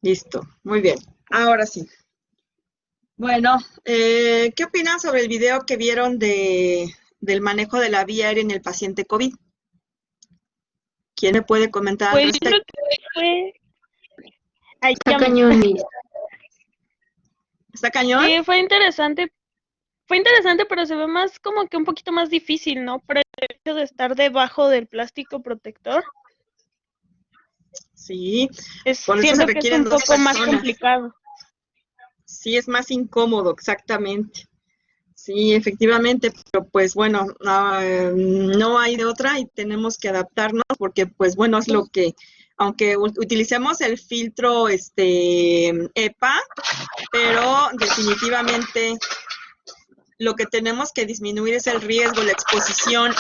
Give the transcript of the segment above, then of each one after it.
Listo, muy bien. Ahora sí. Bueno, ¿qué opinan sobre el video que vieron del manejo de la vía aérea en el paciente COVID? ¿Quién me puede comentar al Pues yo creo respecto? que fue, ay, Está llame. cañón, Liz. ¿Está cañón? Sí, fue interesante, pero se ve más como que un poquito más difícil, ¿no? Por el hecho de estar debajo del plástico protector, Sí, es, por eso se siento que es requieren un dos poco más personas. complicado. Sí, es más incómodo, exactamente. Sí, efectivamente, pero pues bueno, no hay de otra y tenemos que adaptarnos porque pues bueno, es lo que, aunque utilicemos el filtro EPA, pero definitivamente lo que tenemos que disminuir es el riesgo, la exposición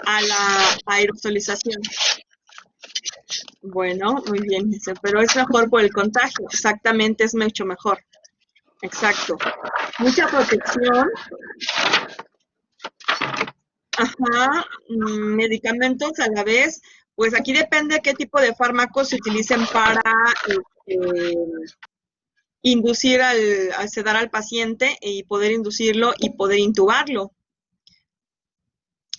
a la aerosolización. Bueno, muy bien, dice, pero es mejor por el contagio, exactamente, es mucho mejor, exacto. Mucha protección. Ajá, medicamentos a la vez, pues aquí depende qué tipo de fármacos se utilicen para inducir al sedar al paciente y poder inducirlo y poder intubarlo.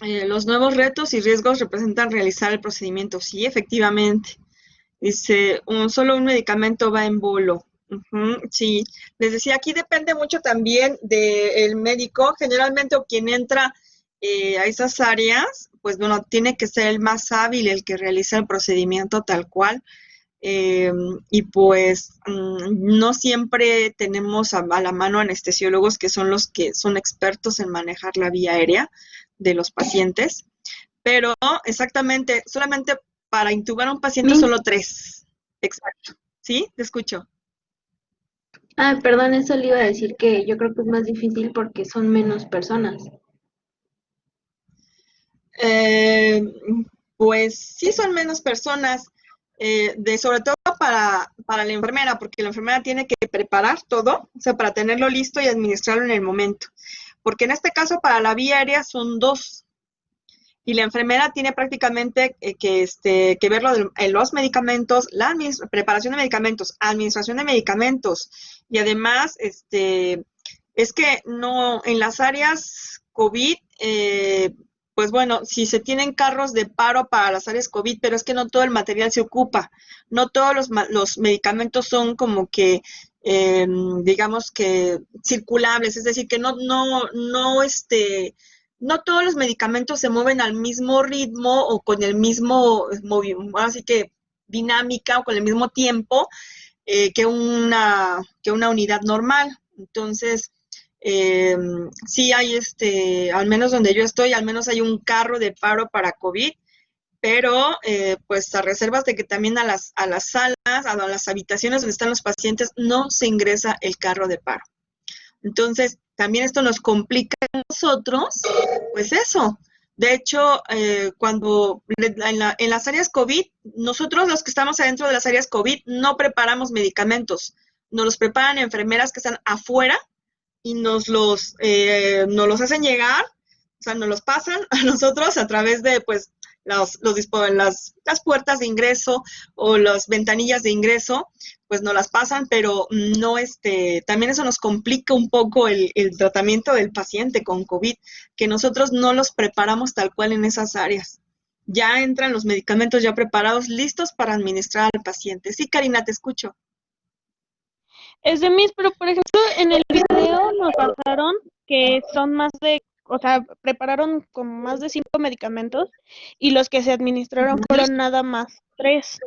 Los nuevos retos y riesgos representan realizar el procedimiento. Sí, efectivamente. Dice, solo un medicamento va en bolo. Sí, les decía, aquí depende mucho también del médico. Generalmente o quien entra a esas áreas, pues bueno, tiene que ser el más hábil, el que realiza el procedimiento tal cual. Eh, y pues no siempre tenemos a la mano anestesiólogos que son los que son expertos en manejar la vía aérea de los pacientes, pero exactamente, solamente para intubar a un paciente Min- solo tres. Exacto. ¿Sí? Te escucho. Perdón, eso le iba a decir que yo creo que es más difícil porque son menos personas. Eh, pues sí son menos personas, sobre todo para la enfermera, porque la enfermera tiene que preparar todo, o sea, para tenerlo listo y administrarlo en el momento. Porque en este caso, para la vía aérea son dos, y la enfermera tiene prácticamente que ver los medicamentos, la preparación de medicamentos, administración de medicamentos, y además, es que no, en las áreas COVID, pues bueno, si se tienen carros de paro para las áreas COVID, pero es que no todo el material se ocupa, no todos los medicamentos son como que, digamos que circulables, es decir, que no todos los medicamentos se mueven al mismo ritmo o con el mismo movimiento, así que dinámica o con el mismo tiempo que una unidad normal. Entonces, eh, sí hay al menos donde yo estoy, al menos hay un carro de paro para COVID, pero pues a reservas de que también a las salas, a las habitaciones donde están los pacientes, no se ingresa el carro de paro. Entonces, también esto nos complica a nosotros, pues eso. De hecho, cuando en las áreas COVID, nosotros los que estamos adentro de las áreas COVID no preparamos medicamentos, nos los preparan enfermeras que están afuera y nos los hacen llegar, o sea, nos los pasan a nosotros a través de, pues, las puertas de ingreso o las ventanillas de ingreso, pues nos las pasan, pero no, también eso nos complica un poco el tratamiento del paciente con COVID, que nosotros no los preparamos tal cual en esas áreas. Ya entran los medicamentos ya preparados, listos para administrar al paciente. Sí, Karina, te escucho. Es de mis, pero por ejemplo, en el video nos pasaron que son más de, o sea, prepararon como más de 5 medicamentos y los que se administraron fueron nada más 3.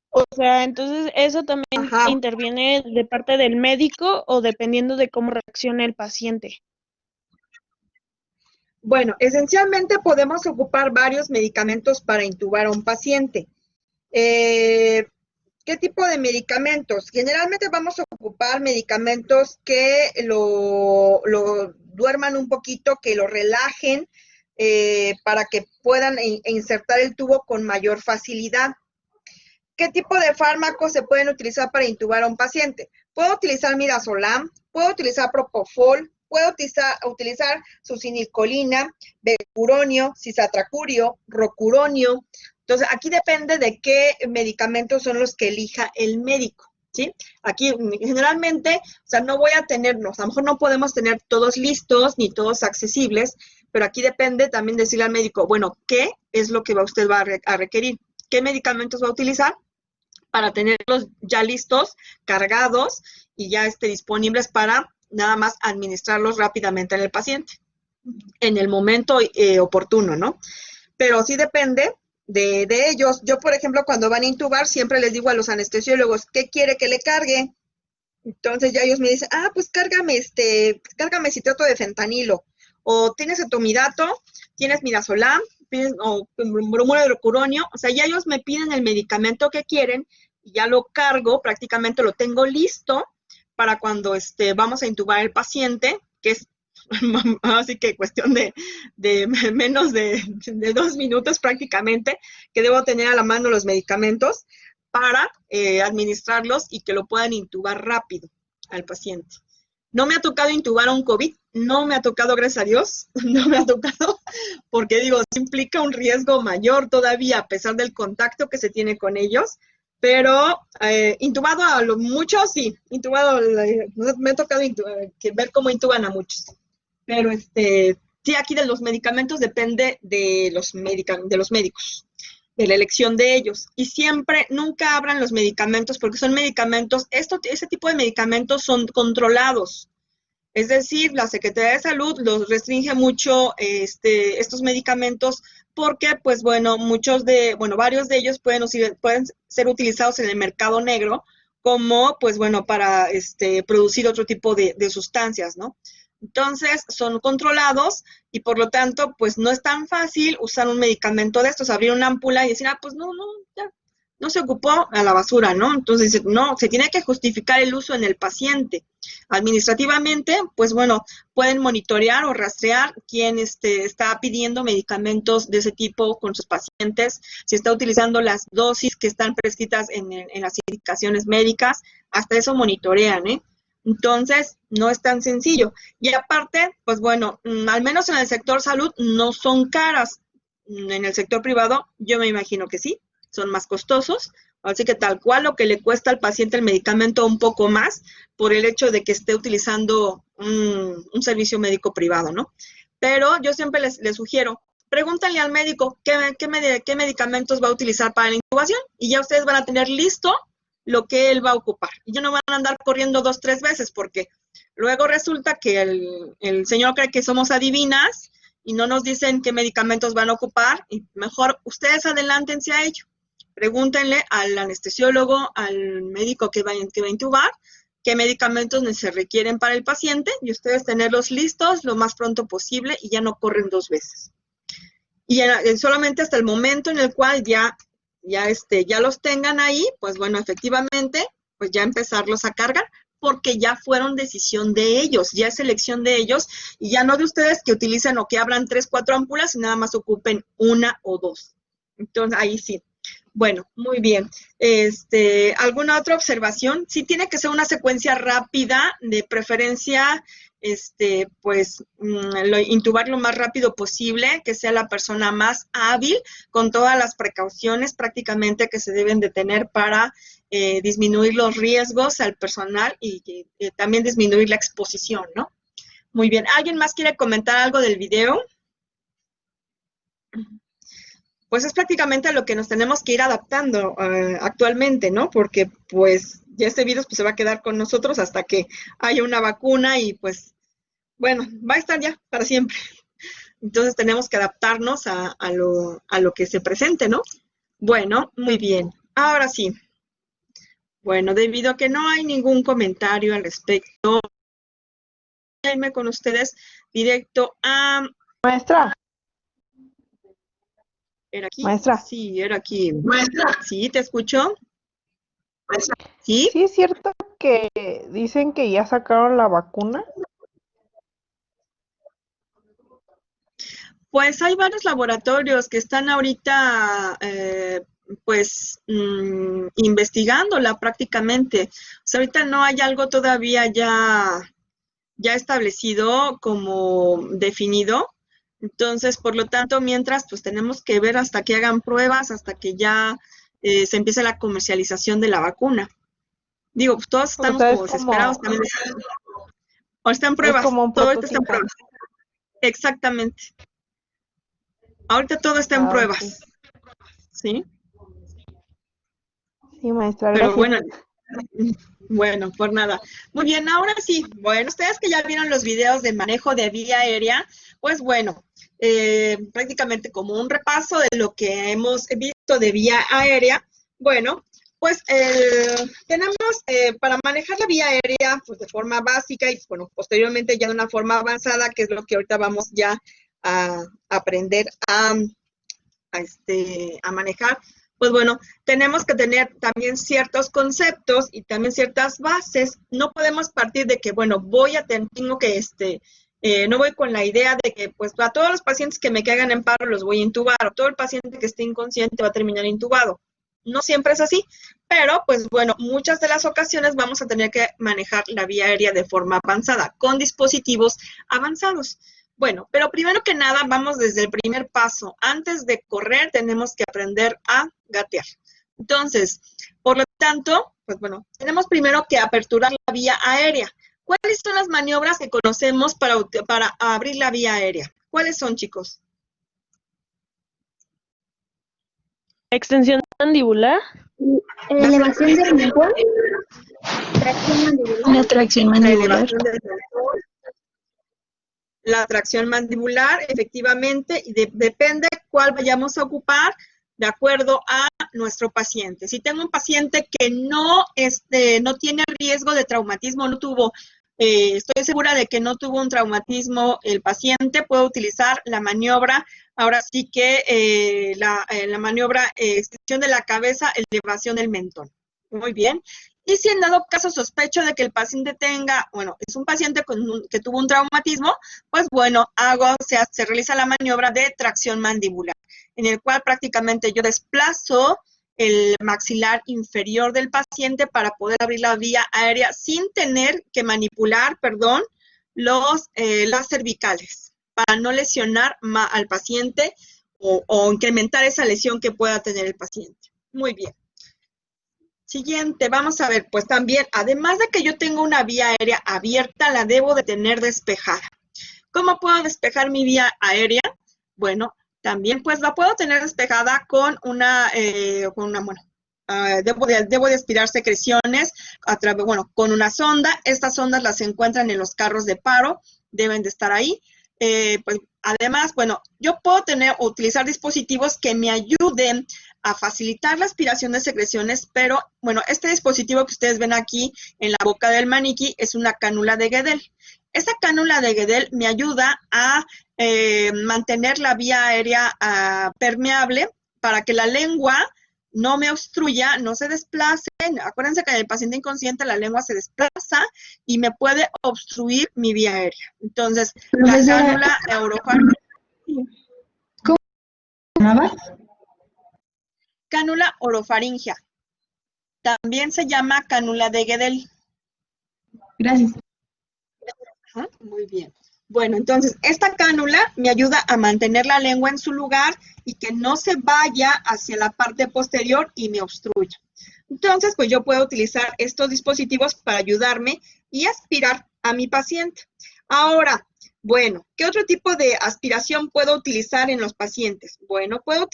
O sea, entonces eso también Ajá. interviene de parte del médico o dependiendo de cómo reaccione el paciente. Bueno, esencialmente podemos ocupar varios medicamentos para intubar a un paciente. Eh, ¿Qué tipo de medicamentos? Generalmente vamos a ocupar medicamentos que lo duerman un poquito, que lo relajen, para que puedan insertar el tubo con mayor facilidad. ¿Qué tipo de fármacos se pueden utilizar para intubar a un paciente? Puedo utilizar midazolam, puedo utilizar propofol, puedo utilizar succinilcolina, becuronio, cisatracurio, rocuronio, Entonces, aquí depende de qué medicamentos son los que elija el médico, ¿sí? Aquí generalmente, o sea, no voy a tenerlos, a lo mejor no podemos tener todos listos ni todos accesibles, pero aquí depende también decirle al médico, bueno, ¿qué es lo que usted va a requerir? ¿Qué medicamentos va a utilizar para tenerlos ya listos, cargados y ya disponibles para nada más administrarlos rápidamente en el paciente, en el momento oportuno, ¿no? Pero sí depende de ellos. Yo, por ejemplo, cuando van a intubar, siempre les digo a los anestesiólogos, ¿qué quiere que le cargue? Entonces ya ellos me dicen, pues cárgame citrato de fentanilo, o tienes etomidato, tienes midazolam, o bromuro de hidrocuronio, o sea, ya ellos me piden el medicamento que quieren, y ya lo cargo, prácticamente lo tengo listo para cuando vamos a intubar al paciente, que es así que cuestión de menos de 2 minutos prácticamente, que debo tener a la mano los medicamentos para administrarlos y que lo puedan intubar rápido al paciente. No me ha tocado intubar a un COVID, no me ha tocado, gracias a Dios, no me ha tocado, porque digo, sí implica un riesgo mayor todavía, a pesar del contacto que se tiene con ellos, pero intubado a muchos, sí, intubado, me ha tocado ver cómo intuban a muchos. Pero sí, aquí de los medicamentos depende de los médicos, de la elección de ellos. Y siempre, nunca abran los medicamentos porque son medicamentos, ese tipo de medicamentos son controlados. Es decir, la Secretaría de Salud los restringe mucho estos medicamentos porque, pues bueno, varios de ellos pueden ser utilizados en el mercado negro como, pues bueno, para producir otro tipo de sustancias, ¿no? Entonces, son controlados y por lo tanto, pues no es tan fácil usar un medicamento de estos, abrir una ámpula y decir, pues no, ya, no se ocupó a la basura, ¿no? Entonces, no, se tiene que justificar el uso en el paciente. Administrativamente, pues bueno, pueden monitorear o rastrear quién está pidiendo medicamentos de ese tipo con sus pacientes, si está utilizando las dosis que están prescritas en las indicaciones médicas, hasta eso monitorean, ¿eh? Entonces, no es tan sencillo. Y aparte, pues bueno, al menos en el sector salud no son caras. En el sector privado, yo me imagino que sí, son más costosos. Así que tal cual lo que le cuesta al paciente el medicamento un poco más por el hecho de que esté utilizando un servicio médico privado, ¿no? Pero yo siempre les sugiero, pregúntenle al médico qué medicamentos va a utilizar para la intubación y ya ustedes van a tener listo lo que él va a ocupar. Y ya no van a andar corriendo 2, 3 veces porque luego resulta que el señor cree que somos adivinas y no nos dicen qué medicamentos van a ocupar y mejor ustedes adelántense a ello. Pregúntenle al anestesiólogo, al médico que va a intubar, qué medicamentos se requieren para el paciente y ustedes tenerlos listos lo más pronto posible y ya no corren 2 veces. Y solamente hasta el momento en el cual ya los tengan ahí, pues bueno, efectivamente, pues ya empezarlos a cargar, porque ya fueron decisión de ellos, ya es elección de ellos, y ya no de ustedes que utilicen o que abran 3, 4 ámpulas y nada más ocupen 1 o 2. Entonces, ahí sí. Bueno, muy bien. ¿Alguna otra observación? Sí tiene que ser una secuencia rápida, de preferencia, pues, intubar lo más rápido posible, que sea la persona más hábil, con todas las precauciones prácticamente que se deben de tener para disminuir los riesgos al personal y también disminuir la exposición, ¿no? Muy bien. ¿Alguien más quiere comentar algo del video? Pues es prácticamente a lo que nos tenemos que ir adaptando actualmente, ¿no? Porque pues ya este virus pues, se va a quedar con nosotros hasta que haya una vacuna y pues, bueno, va a estar ya para siempre. Entonces tenemos que adaptarnos a lo que se presente, ¿no? Bueno, muy bien. Ahora sí. Bueno, debido a que no hay ningún comentario al respecto, voy a irme con ustedes directo a... Maestra, ¿Era aquí? maestra. Sí, era aquí. Maestra. Sí, ¿te escucho? Maestra. ¿Sí? ¿Sí es cierto que dicen que ya sacaron la vacuna? Pues hay varios laboratorios que están ahorita, pues, investigándola prácticamente. O sea, ahorita no hay algo todavía ya establecido como definido. Entonces, por lo tanto, mientras, pues tenemos que ver hasta que hagan pruebas, hasta que ya se empiece la comercialización de la vacuna. Digo, pues todos O estamos sea, como desesperados también. O está en es pruebas, como un todo ahorita está en prototipo. pruebas. Exactamente. Ahorita todo está en Ah, ok. pruebas, ¿sí? Sí, maestra, Pero gracias. bueno, por nada. Muy bien, ahora sí. Bueno, ustedes que ya vieron los videos de manejo de vía aérea, pues bueno, prácticamente como un repaso de lo que hemos visto de vía aérea. Bueno, pues tenemos para manejar la vía aérea pues de forma básica y bueno, posteriormente ya de una forma avanzada, que es lo que ahorita vamos ya a aprender a manejar, pues bueno, tenemos que tener también ciertos conceptos y también ciertas bases. No podemos partir de que, bueno, tengo que, no voy con la idea de que, pues, a todos los pacientes que me caigan en paro los voy a intubar, o todo el paciente que esté inconsciente va a terminar intubado. No siempre es así, pero, pues, bueno, muchas de las ocasiones vamos a tener que manejar la vía aérea de forma avanzada, con dispositivos avanzados. Bueno, pero primero que nada, vamos desde el primer paso. Antes de correr, tenemos que aprender a gatear. Entonces, por lo tanto, pues bueno, tenemos primero que aperturar la vía aérea. ¿Cuáles son las maniobras que conocemos para abrir la vía aérea? ¿Cuáles son, chicos? Extensión mandibular. Elevación del mentón, tracción mandibular. Una tracción La mandibular. elevación del mentón, la tracción mandibular, efectivamente, y depende cuál vayamos a ocupar de acuerdo a nuestro paciente. Si tengo un paciente que no tiene riesgo de traumatismo, estoy segura de que no tuvo un traumatismo el paciente, puedo utilizar la maniobra, ahora sí que la maniobra extensión de la cabeza, elevación del mentón. Muy bien. Y si en dado caso sospecho de que el paciente es un paciente que tuvo un traumatismo, pues bueno, se realiza la maniobra de tracción mandibular, en el cual prácticamente yo desplazo el maxilar inferior del paciente para poder abrir la vía aérea sin tener que manipular, las cervicales, para no lesionar al paciente o incrementar esa lesión que pueda tener el paciente. Muy bien. Siguiente, vamos a ver, pues también, además de que yo tengo una vía aérea abierta, la debo de tener despejada. ¿Cómo puedo despejar mi vía aérea? Bueno, también pues la puedo tener despejada debo de aspirar secreciones con una sonda. Estas sondas las encuentran en los carros de paro, deben de estar ahí. Pues además, bueno, yo puedo utilizar dispositivos que me ayuden a facilitar la aspiración de secreciones, pero bueno, este dispositivo que ustedes ven aquí en la boca del maniquí es una cánula de Guedel. Esta cánula de Guedel me ayuda a mantener la vía aérea permeable para que la lengua no me obstruya, no se desplace. Acuérdense que en el paciente inconsciente la lengua se desplaza y me puede obstruir mi vía aérea. Entonces, la cánula orofaringea. ¿Cómo se llamaba? Cánula orofaringea. También se llama cánula de Guedel. Gracias. Ajá, muy bien. Bueno, entonces, esta cánula me ayuda a mantener la lengua en su lugar y que no se vaya hacia la parte posterior y me obstruya. Entonces, pues yo puedo utilizar estos dispositivos para ayudarme y aspirar a mi paciente. Ahora, bueno, ¿qué otro tipo de aspiración puedo utilizar en los pacientes? Bueno, puedo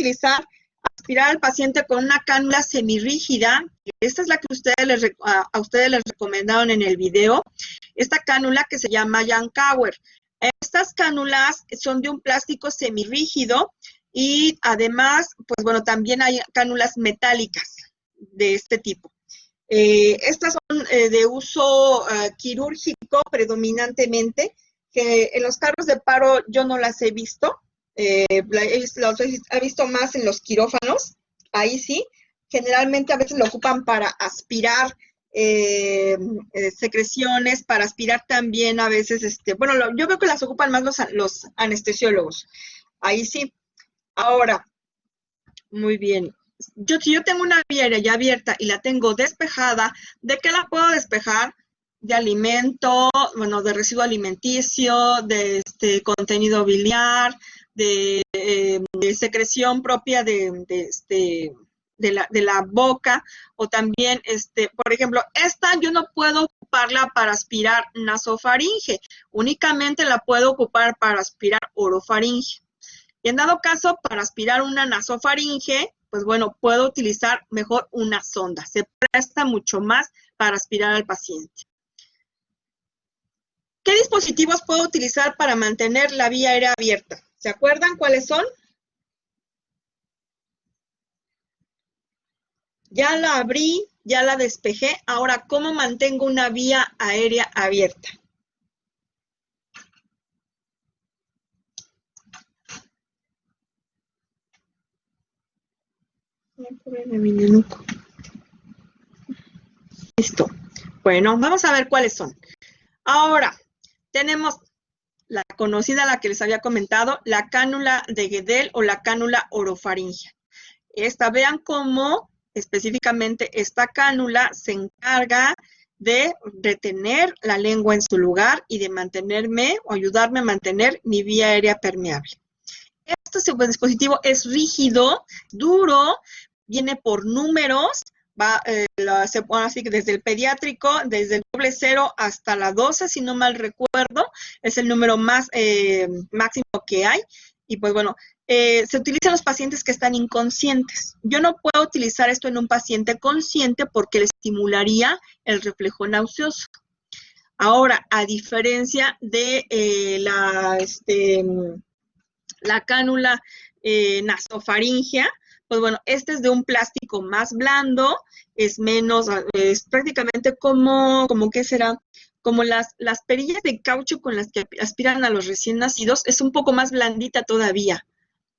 aspirar al paciente con una cánula semirrígida. Esta es la que a ustedes les recomendaron en el video. Esta cánula que se llama Yankauer. Estas cánulas son de un plástico semirrígido y además, pues bueno, también hay cánulas metálicas de este tipo. Estas son de uso quirúrgico predominantemente, que en los carros de paro yo no las he visto. Los he visto más en los quirófanos, ahí sí. Generalmente a veces lo ocupan para aspirar secreciones, para aspirar también a veces, yo veo que las ocupan más los anestesiólogos, ahí sí. Ahora, muy bien. Si yo tengo una vía aérea ya abierta y la tengo despejada, ¿de qué la puedo despejar? de alimento, bueno, de residuo alimenticio, de contenido biliar, de secreción propia de la boca, o también, por ejemplo, esta yo no puedo ocuparla para aspirar nasofaringe, únicamente la puedo ocupar para aspirar orofaringe. Y en dado caso, para aspirar una nasofaringe, pues bueno, puedo utilizar mejor una sonda. Se presta mucho más para aspirar al paciente. ¿Qué dispositivos puedo utilizar para mantener la vía aérea abierta? ¿Se acuerdan cuáles son? Ya la abrí, ya la despejé. Ahora, ¿cómo mantengo una vía aérea abierta? Listo. Bueno, vamos a ver cuáles son. Ahora, tenemos la conocida, la que les había comentado, la cánula de Guedel o la cánula orofaringea. Vean cómo específicamente esta cánula se encarga de retener la lengua en su lugar y de mantenerme o ayudarme a mantener mi vía aérea permeable. Este dispositivo es rígido, duro, viene por números, se pone así que desde el pediátrico, desde el 00 hasta la 12, si no mal recuerdo, es el número más máximo que hay. Y pues bueno, se utiliza en los pacientes que están inconscientes. Yo no puedo utilizar esto en un paciente consciente porque le estimularía el reflejo nauseoso. Ahora, a diferencia de la cánula nasofaringea, pues bueno, este es de un plástico más blando, es prácticamente como ¿qué será? Como las perillas de caucho con las que aspiran a los recién nacidos, es un poco más blandita todavía,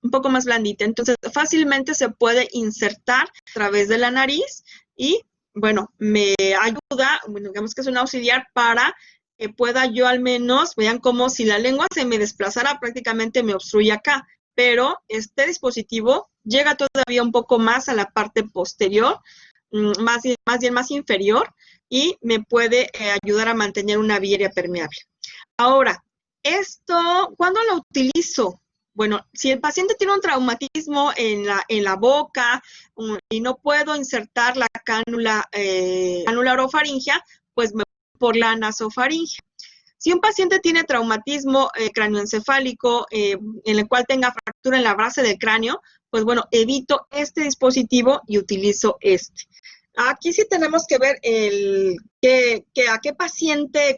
un poco más blandita. Entonces, fácilmente se puede insertar a través de la nariz y, bueno, me ayuda, bueno, digamos que es un auxiliar para que pueda yo al menos, vean como si la lengua se me desplazara, prácticamente me obstruye acá, pero este dispositivo llega todavía un poco más a la parte posterior, más bien más inferior, y me puede ayudar a mantener una vía aérea permeable. Ahora, ¿cuándo lo utilizo? Bueno, si el paciente tiene un traumatismo en la boca y no puedo insertar la cánula orofaringea, pues me voy por la nasofaringea. Si un paciente tiene traumatismo cráneoencefálico en el cual tenga fractura en la base del cráneo, pues bueno, evito este dispositivo y utilizo este. Aquí sí tenemos que ver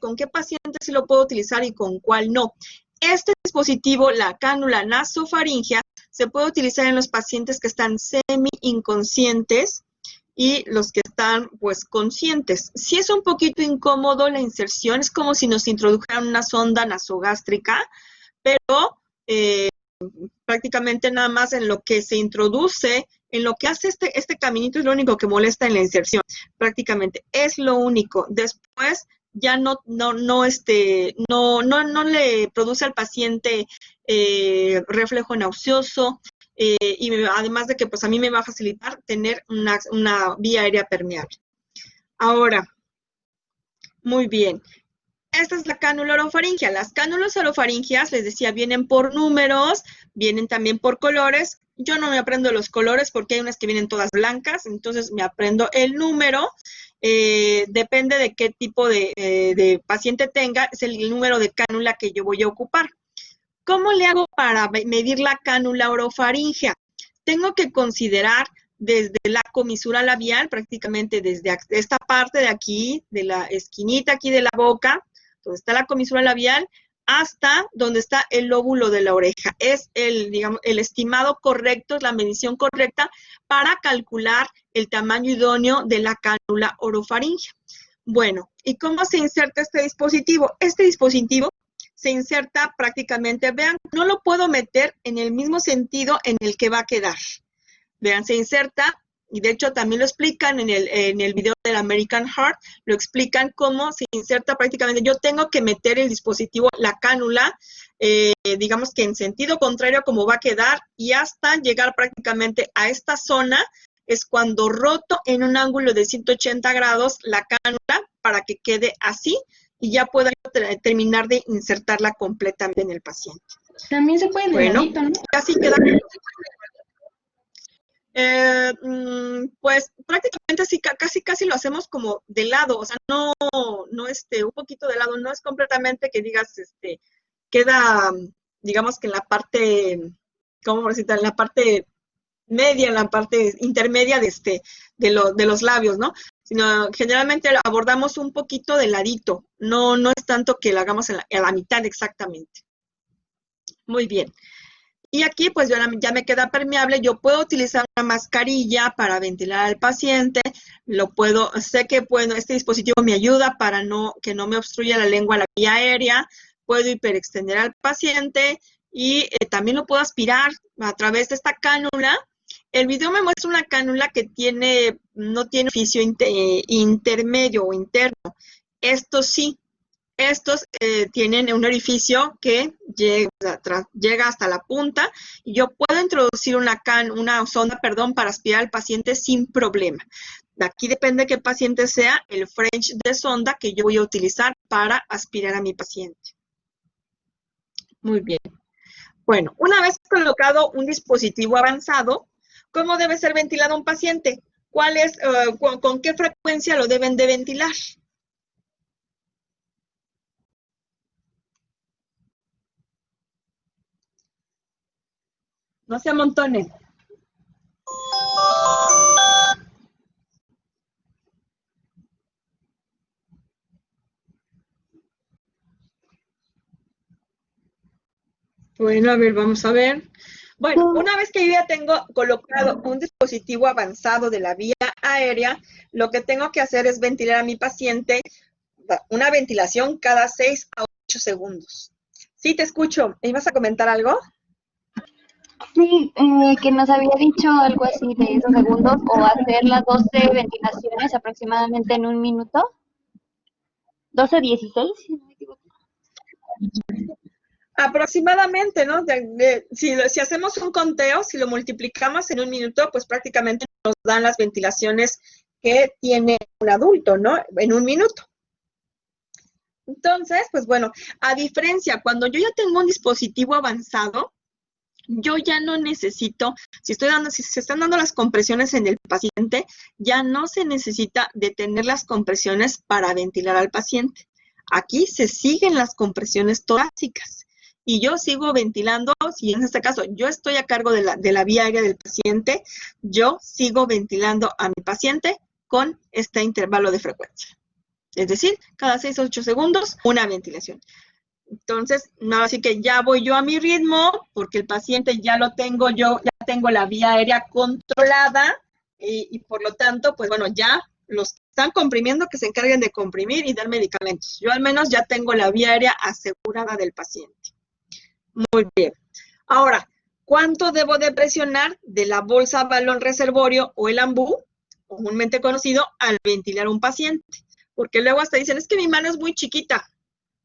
con qué paciente sí lo puedo utilizar y con cuál no. Este dispositivo, la cánula nasofaringea, se puede utilizar en los pacientes que están semi-inconscientes y los que están, pues, conscientes. Sí es un poquito incómodo la inserción, es como si nos introdujeran una sonda nasogástrica, pero prácticamente nada más en lo que se introduce, en lo que hace este caminito es lo único que molesta en la inserción, prácticamente es lo único. Después ya no le produce al paciente reflejo nauseoso, y además de que pues a mí me va a facilitar tener una vía aérea permeable. Ahora, muy bien. Esta es la cánula orofaringea. Las cánulas orofaringeas, les decía, vienen por números, vienen también por colores. Yo no me aprendo los colores porque hay unas que vienen todas blancas, entonces me aprendo el número. Depende de qué tipo de paciente tenga, es el número de cánula que yo voy a ocupar. ¿Cómo le hago para medir la cánula orofaringea? Tengo que considerar desde la comisura labial, prácticamente desde esta parte de aquí, de la esquinita aquí de la boca, donde está la comisura labial, hasta donde está el lóbulo de la oreja. Es digamos, el estimado correcto, es la medición correcta para calcular el tamaño idóneo de la cánula orofaringea. Bueno, ¿y cómo se inserta este dispositivo? Este dispositivo se inserta prácticamente, vean, no lo puedo meter en el mismo sentido en el que va a quedar. Vean, se inserta, y de hecho también lo explican en el video del American Heart, lo explican cómo se inserta prácticamente. Yo tengo que meter el dispositivo, la cánula, digamos que en sentido contrario a cómo va a quedar, y hasta llegar prácticamente a esta zona, es cuando roto en un ángulo de 180 grados la cánula, para que quede así y ya pueda terminar de insertarla completamente en el paciente. También se puede de Bueno, ladito, ¿no? así queda. Pues prácticamente sí, casi lo hacemos como de lado, o sea, no un poquito de lado, no es completamente que digas, queda, digamos que en la parte, ¿cómo decirte? En la parte media, en la parte intermedia de los labios, ¿no? Sino generalmente lo abordamos un poquito de ladito, no es tanto que lo hagamos en la mitad exactamente. Muy bien. Y aquí pues ya me queda permeable, yo puedo utilizar una mascarilla para ventilar al paciente, sé que este dispositivo me ayuda para que no me obstruya la lengua, la vía aérea, puedo hiperextender al paciente y también lo puedo aspirar a través de esta cánula. El video me muestra una cánula que no tiene orificio intermedio o interno. Esto sí. Estos tienen un orificio que llega hasta la punta y yo puedo introducir una sonda, para aspirar al paciente sin problema. De aquí depende qué paciente sea el French de sonda que yo voy a utilizar para aspirar a mi paciente. Muy bien. Bueno, una vez colocado un dispositivo avanzado, ¿cómo debe ser ventilado un paciente? ¿Con qué frecuencia lo deben de ventilar? No se amontonen. Bueno, a ver, vamos a ver. Bueno, una vez que yo ya tengo colocado un dispositivo avanzado de la vía aérea, lo que tengo que hacer es ventilar a mi paciente, una ventilación cada 6 a 8 segundos. Sí, te escucho. ¿Ibas a comentar algo? Sí, que nos había dicho algo así de esos segundos o hacer las 12 ventilaciones aproximadamente en un minuto. 12:16, si no me equivoco. Aproximadamente, ¿no? Si hacemos un conteo, si lo multiplicamos en un minuto, pues prácticamente nos dan las ventilaciones que tiene un adulto, ¿no? En un minuto. Entonces, pues bueno, a diferencia, cuando yo ya tengo un dispositivo avanzado, yo ya no necesito, si se están dando las compresiones en el paciente, ya no se necesita detener las compresiones para ventilar al paciente. Aquí se siguen las compresiones torácicas y yo sigo ventilando, si en este caso yo estoy a cargo de la vía aérea del paciente, yo sigo ventilando a mi paciente con este intervalo de frecuencia. Es decir, cada 6 o 8 segundos, una ventilación. Entonces, no, así que ya voy yo a mi ritmo, porque el paciente ya ya tengo la vía aérea controlada, y por lo tanto, pues bueno, ya los que están comprimiendo, que se encarguen de comprimir y dar medicamentos. Yo al menos ya tengo la vía aérea asegurada del paciente. Muy bien. Ahora, ¿cuánto debo de presionar de la bolsa balón reservorio o el ambú, comúnmente conocido, al ventilar a un paciente? Porque luego hasta dicen, es que mi mano es muy chiquita.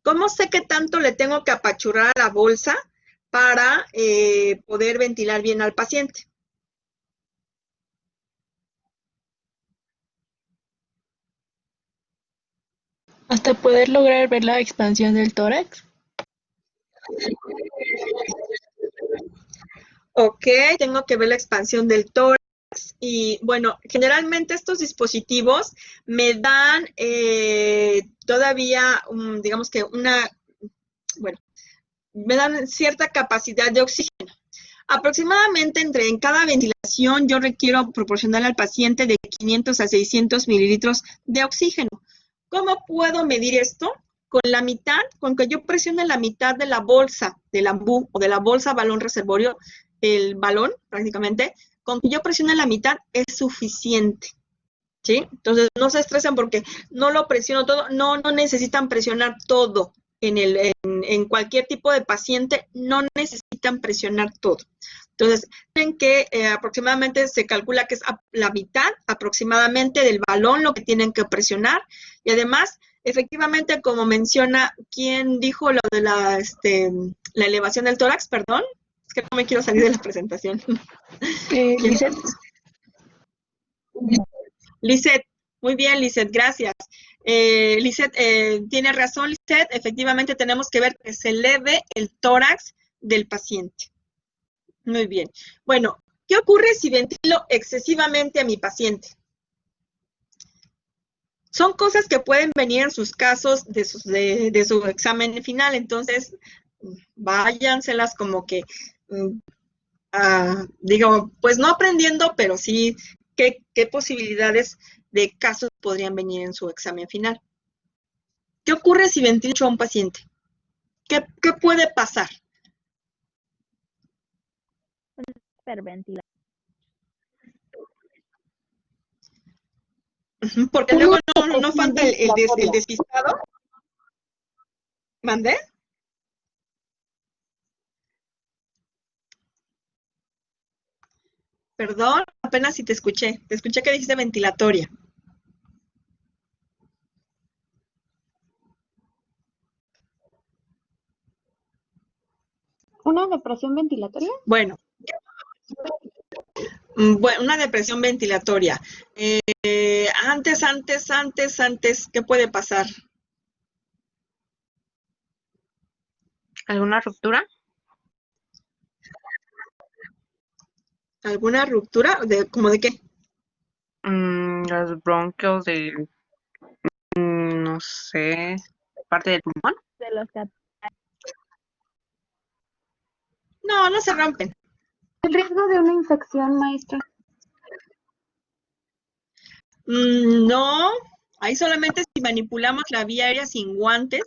¿Cómo sé qué tanto le tengo que apachurrar a la bolsa para poder ventilar bien al paciente? Hasta poder lograr ver la expansión del tórax. Ok, tengo que ver la expansión del tórax y bueno, generalmente estos dispositivos me dan todavía, digamos que me dan cierta capacidad de oxígeno. Aproximadamente en cada ventilación yo requiero proporcionarle al paciente de 500 a 600 mililitros de oxígeno. ¿Cómo puedo medir esto? Con que yo presione la mitad de la bolsa del ambú o de la bolsa balón reservorio, el balón prácticamente, con que yo presione la mitad es suficiente. ¿Sí? Entonces no se estresen porque no lo presiono todo, no necesitan presionar todo. En cualquier tipo de paciente no necesitan presionar todo. Entonces, tienen que aproximadamente se calcula que es la mitad aproximadamente del balón lo que tienen que presionar y además, efectivamente, como menciona, ¿quién dijo lo de la elevación del tórax? Perdón, es que no me quiero salir de la presentación. Lisette. Lisette, Muy bien, Lisette, gracias. Lisette, tiene razón, Lisette, efectivamente tenemos que ver que se eleve el tórax del paciente. Muy bien. Bueno, ¿qué ocurre si ventilo excesivamente a mi paciente? Son cosas que pueden venir en sus casos de su examen final, entonces váyanselas como que, digo, pues no aprendiendo, pero sí qué posibilidades de casos podrían venir en su examen final. ¿Qué ocurre si ventilo a un paciente? ¿Qué puede pasar? Hiperventilar. Porque luego no falta el despistado. ¿Mandé? Perdón, apenas si te escuché. Te escuché que dijiste ventilatoria. ¿Una depresión ventilatoria? Bueno, una depresión ventilatoria. Antes, ¿qué puede pasar? ¿Alguna ruptura? ¿Alguna ruptura? ¿Cómo de qué? Los bronquios de, no sé, parte del pulmón. De los No se rompen. ¿El riesgo de una infección, maestra? No, ahí solamente si manipulamos la vía aérea sin guantes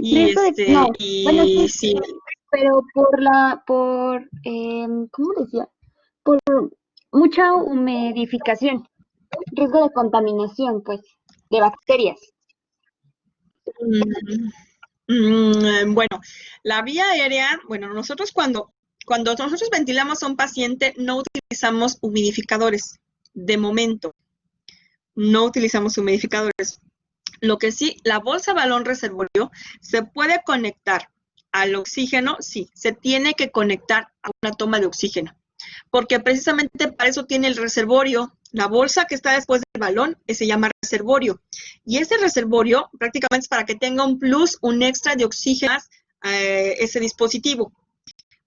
y Riesgo de... No, bueno, sí, sí. pero ¿cómo decía? Por mucha humidificación. Riesgo de contaminación, pues, de bacterias. Bueno, la vía aérea, bueno, nosotros cuando nosotros ventilamos a un paciente no utilizamos humidificadores, de momento, no utilizamos humidificadores. Lo que sí, la bolsa balón reservorio se puede conectar al oxígeno, sí, se tiene que conectar a una toma de oxígeno, porque precisamente para eso tiene el reservorio. La bolsa que está después del balón se llama reservorio. Y ese reservorio prácticamente es para que tenga un plus, un extra de oxígeno ese dispositivo.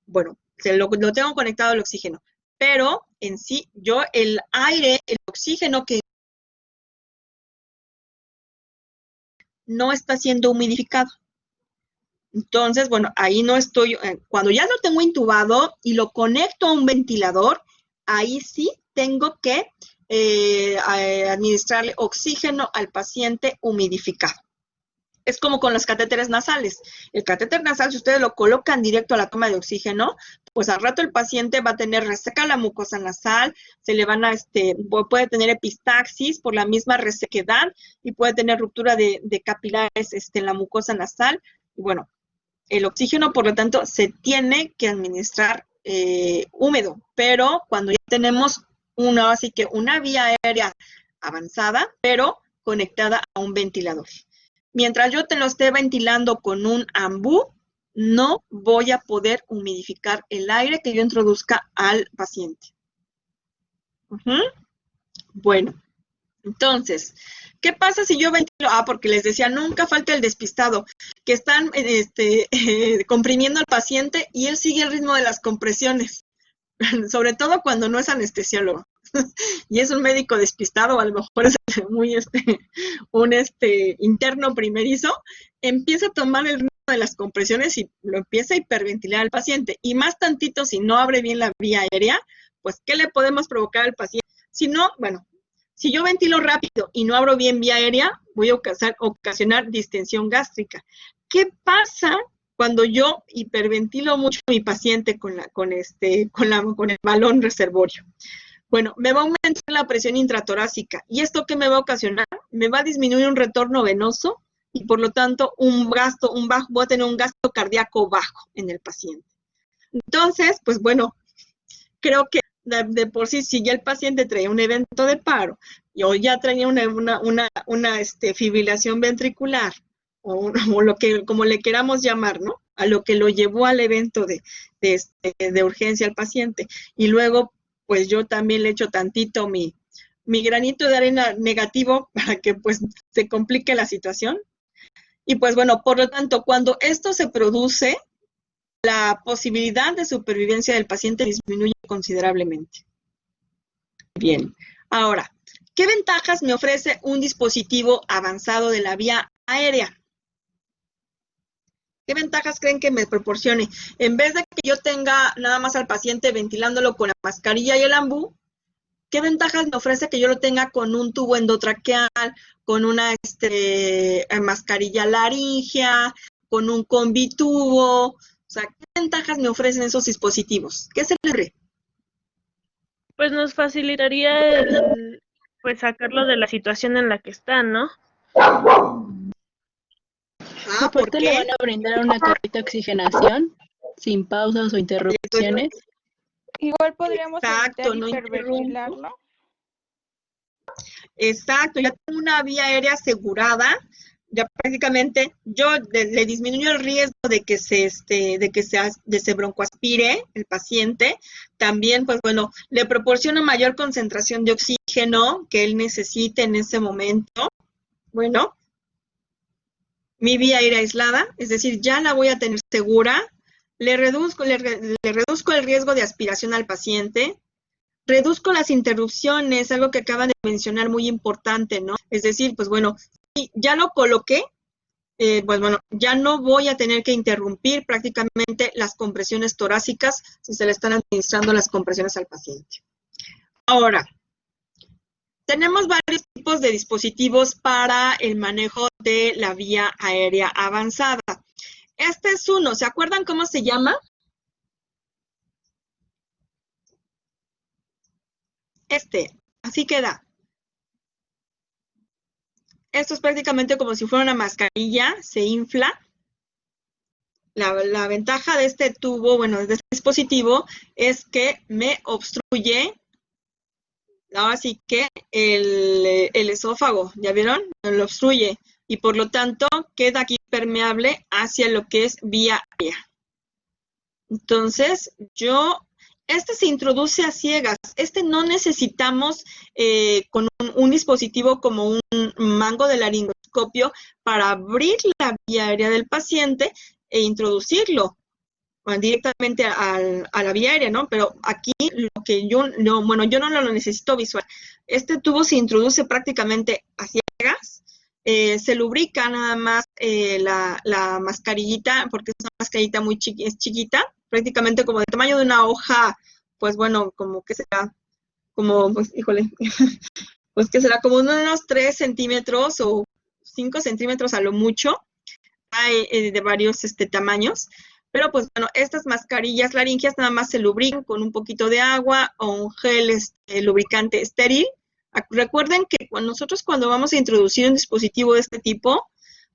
Bueno, lo tengo conectado al oxígeno. Pero en sí, yo el aire, el oxígeno que no está siendo humidificado. Entonces, bueno, ahí no estoy, cuando ya lo tengo intubado y lo conecto a un ventilador, ahí sí tengo que administrarle oxígeno al paciente humidificado. Es como con los catéteres nasales. El catéter nasal, si ustedes lo colocan directo a la toma de oxígeno, pues al rato el paciente va a tener reseca la mucosa nasal, se le van a, puede tener epistaxis por la misma resequedad y puede tener ruptura de capilares en la mucosa nasal. Y bueno, el oxígeno, por lo tanto, se tiene que administrar húmedo, pero cuando ya tenemos así que una vía aérea avanzada, pero conectada a un ventilador. Mientras yo te lo esté ventilando con un ambú, no voy a poder humidificar el aire que yo introduzca al paciente. Bueno, entonces, ¿qué pasa si yo ventilo? Porque les decía, nunca falta el despistado, que están comprimiendo al paciente y él sigue el ritmo de las compresiones, sobre todo cuando no es anestesiólogo. Y es un médico despistado, a lo mejor es muy un interno primerizo, empieza a tomar el ritmo de las compresiones y lo empieza a hiperventilar al paciente. Y más tantito, si no abre bien la vía aérea, pues, ¿qué le podemos provocar al paciente? Si no, bueno, si yo ventilo rápido y no abro bien vía aérea, voy a ocasionar distensión gástrica. ¿Qué pasa cuando yo hiperventilo mucho a mi paciente con el balón reservorio? Bueno, me va a aumentar la presión intratorácica. ¿Y esto qué me va a ocasionar? Me va a disminuir un retorno venoso y por lo tanto voy a tener un gasto cardíaco bajo en el paciente. Entonces, pues bueno, creo que de por sí, si ya el paciente traía un evento de paro o ya traía una fibrilación ventricular o como le queramos llamar, ¿no? A lo que lo llevó al evento de urgencia al paciente. Y luego pues yo también le echo tantito mi mi granito de arena negativo para que pues se complique la situación. Y pues bueno, por lo tanto, cuando esto se produce, la posibilidad de supervivencia del paciente disminuye considerablemente. Bien, ahora, ¿qué ventajas me ofrece un dispositivo avanzado de la vía aérea? ¿Qué ventajas creen que me proporcione? En vez de que yo tenga nada más al paciente ventilándolo con la mascarilla y el ambú, ¿qué ventajas me ofrece que yo lo tenga con un tubo endotraqueal, con una mascarilla laringea, con un combitubo? O sea, ¿qué ventajas me ofrecen esos dispositivos? ¿Qué se les ve? Pues nos facilitaría el, pues sacarlo de la situación en la que están, ¿no? ¿Por Aparte le qué? van a brindar una correcta oxigenación sin pausas o interrupciones. Igual podríamos Exacto, evitar no interrumpo. hiperventilarlo. Exacto, ya tengo una vía aérea asegurada, ya prácticamente yo le disminuyo el riesgo de que se broncoaspire el paciente. También, pues bueno, le proporciono mayor concentración de oxígeno que él necesite en ese momento. Bueno, mi vía aérea aislada, es decir, ya la voy a tener segura. Le reduzco el riesgo de aspiración al paciente. Reduzco las interrupciones, algo que acaban de mencionar muy importante, ¿no? Es decir, pues bueno, si ya lo coloqué, pues bueno, ya no voy a tener que interrumpir prácticamente las compresiones torácicas si se le están administrando las compresiones al paciente. Ahora, tenemos varios tipos de dispositivos para el manejo de la vía aérea avanzada. Este es uno, ¿se acuerdan cómo se llama? Así queda. Esto es prácticamente como si fuera una mascarilla, se infla. La ventaja de este tubo, bueno, de este dispositivo, es que me obstruye, ahora sí que el esófago, ¿ya vieron? Me lo obstruye y por lo tanto queda aquí permeable hacia lo que es vía aérea. Entonces, este se introduce a ciegas. Este no necesitamos con un dispositivo como un mango de laringoscopio para abrir la vía aérea del paciente e introducirlo directamente a la vía aérea, ¿no? Pero aquí lo que yo no lo necesito visual. Este tubo se introduce prácticamente a ciegas. Se lubrica nada más la mascarillita, porque es una mascarillita muy chiquita, prácticamente como del tamaño de una hoja, pues bueno, como que será, como, pues, híjole, pues que será como unos 3 centímetros o 5 centímetros a lo mucho. Hay de varios tamaños. Pero pues bueno, estas mascarillas laríngeas nada más se lubrican con un poquito de agua o un gel lubricante estéril. Recuerden que nosotros cuando vamos a introducir un dispositivo de este tipo,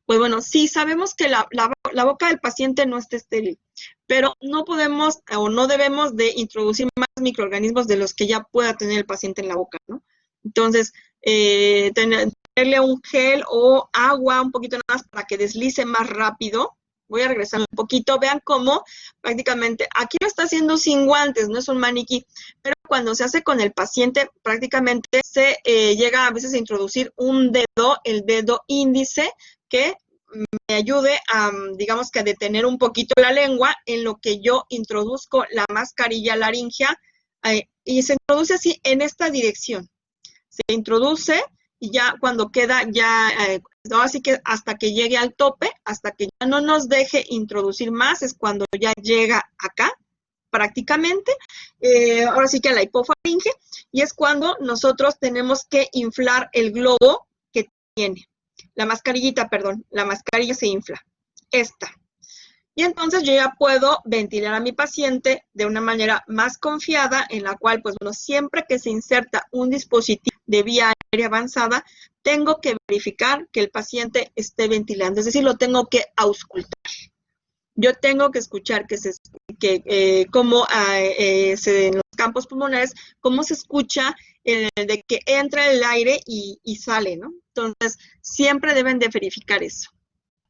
pues bueno, sí sabemos que la boca del paciente no está estéril, pero no podemos o no debemos de introducir más microorganismos de los que ya pueda tener el paciente en la boca, ¿no? Entonces, tenerle un gel o agua un poquito nada más para que deslice más rápido. Voy a regresar un poquito, vean cómo prácticamente, aquí lo está haciendo sin guantes, no es un maniquí, pero cuando se hace con el paciente, prácticamente se llega a veces a introducir un dedo, el dedo índice, que me ayude a, digamos que a detener un poquito la lengua en lo que yo introduzco la mascarilla laringea y se introduce así en esta dirección. Se introduce y ya cuando queda ya, no, así que hasta que llegue al tope, hasta que ya no nos deje introducir más, es cuando ya llega acá, prácticamente, ahora sí que a la hipofaringe, y es cuando nosotros tenemos que inflar el globo que tiene. La mascarillita, perdón, la mascarilla se infla, esta. Y entonces yo ya puedo ventilar a mi paciente de una manera más confiada, en la cual, pues bueno, siempre que se inserta un dispositivo de vía aérea avanzada, tengo que verificar que el paciente esté ventilando, es decir, lo tengo que auscultar. Yo tengo que escuchar cómo en los campos pulmonares, cómo se escucha de que entra el aire y sale, ¿no? Entonces, siempre deben de verificar eso.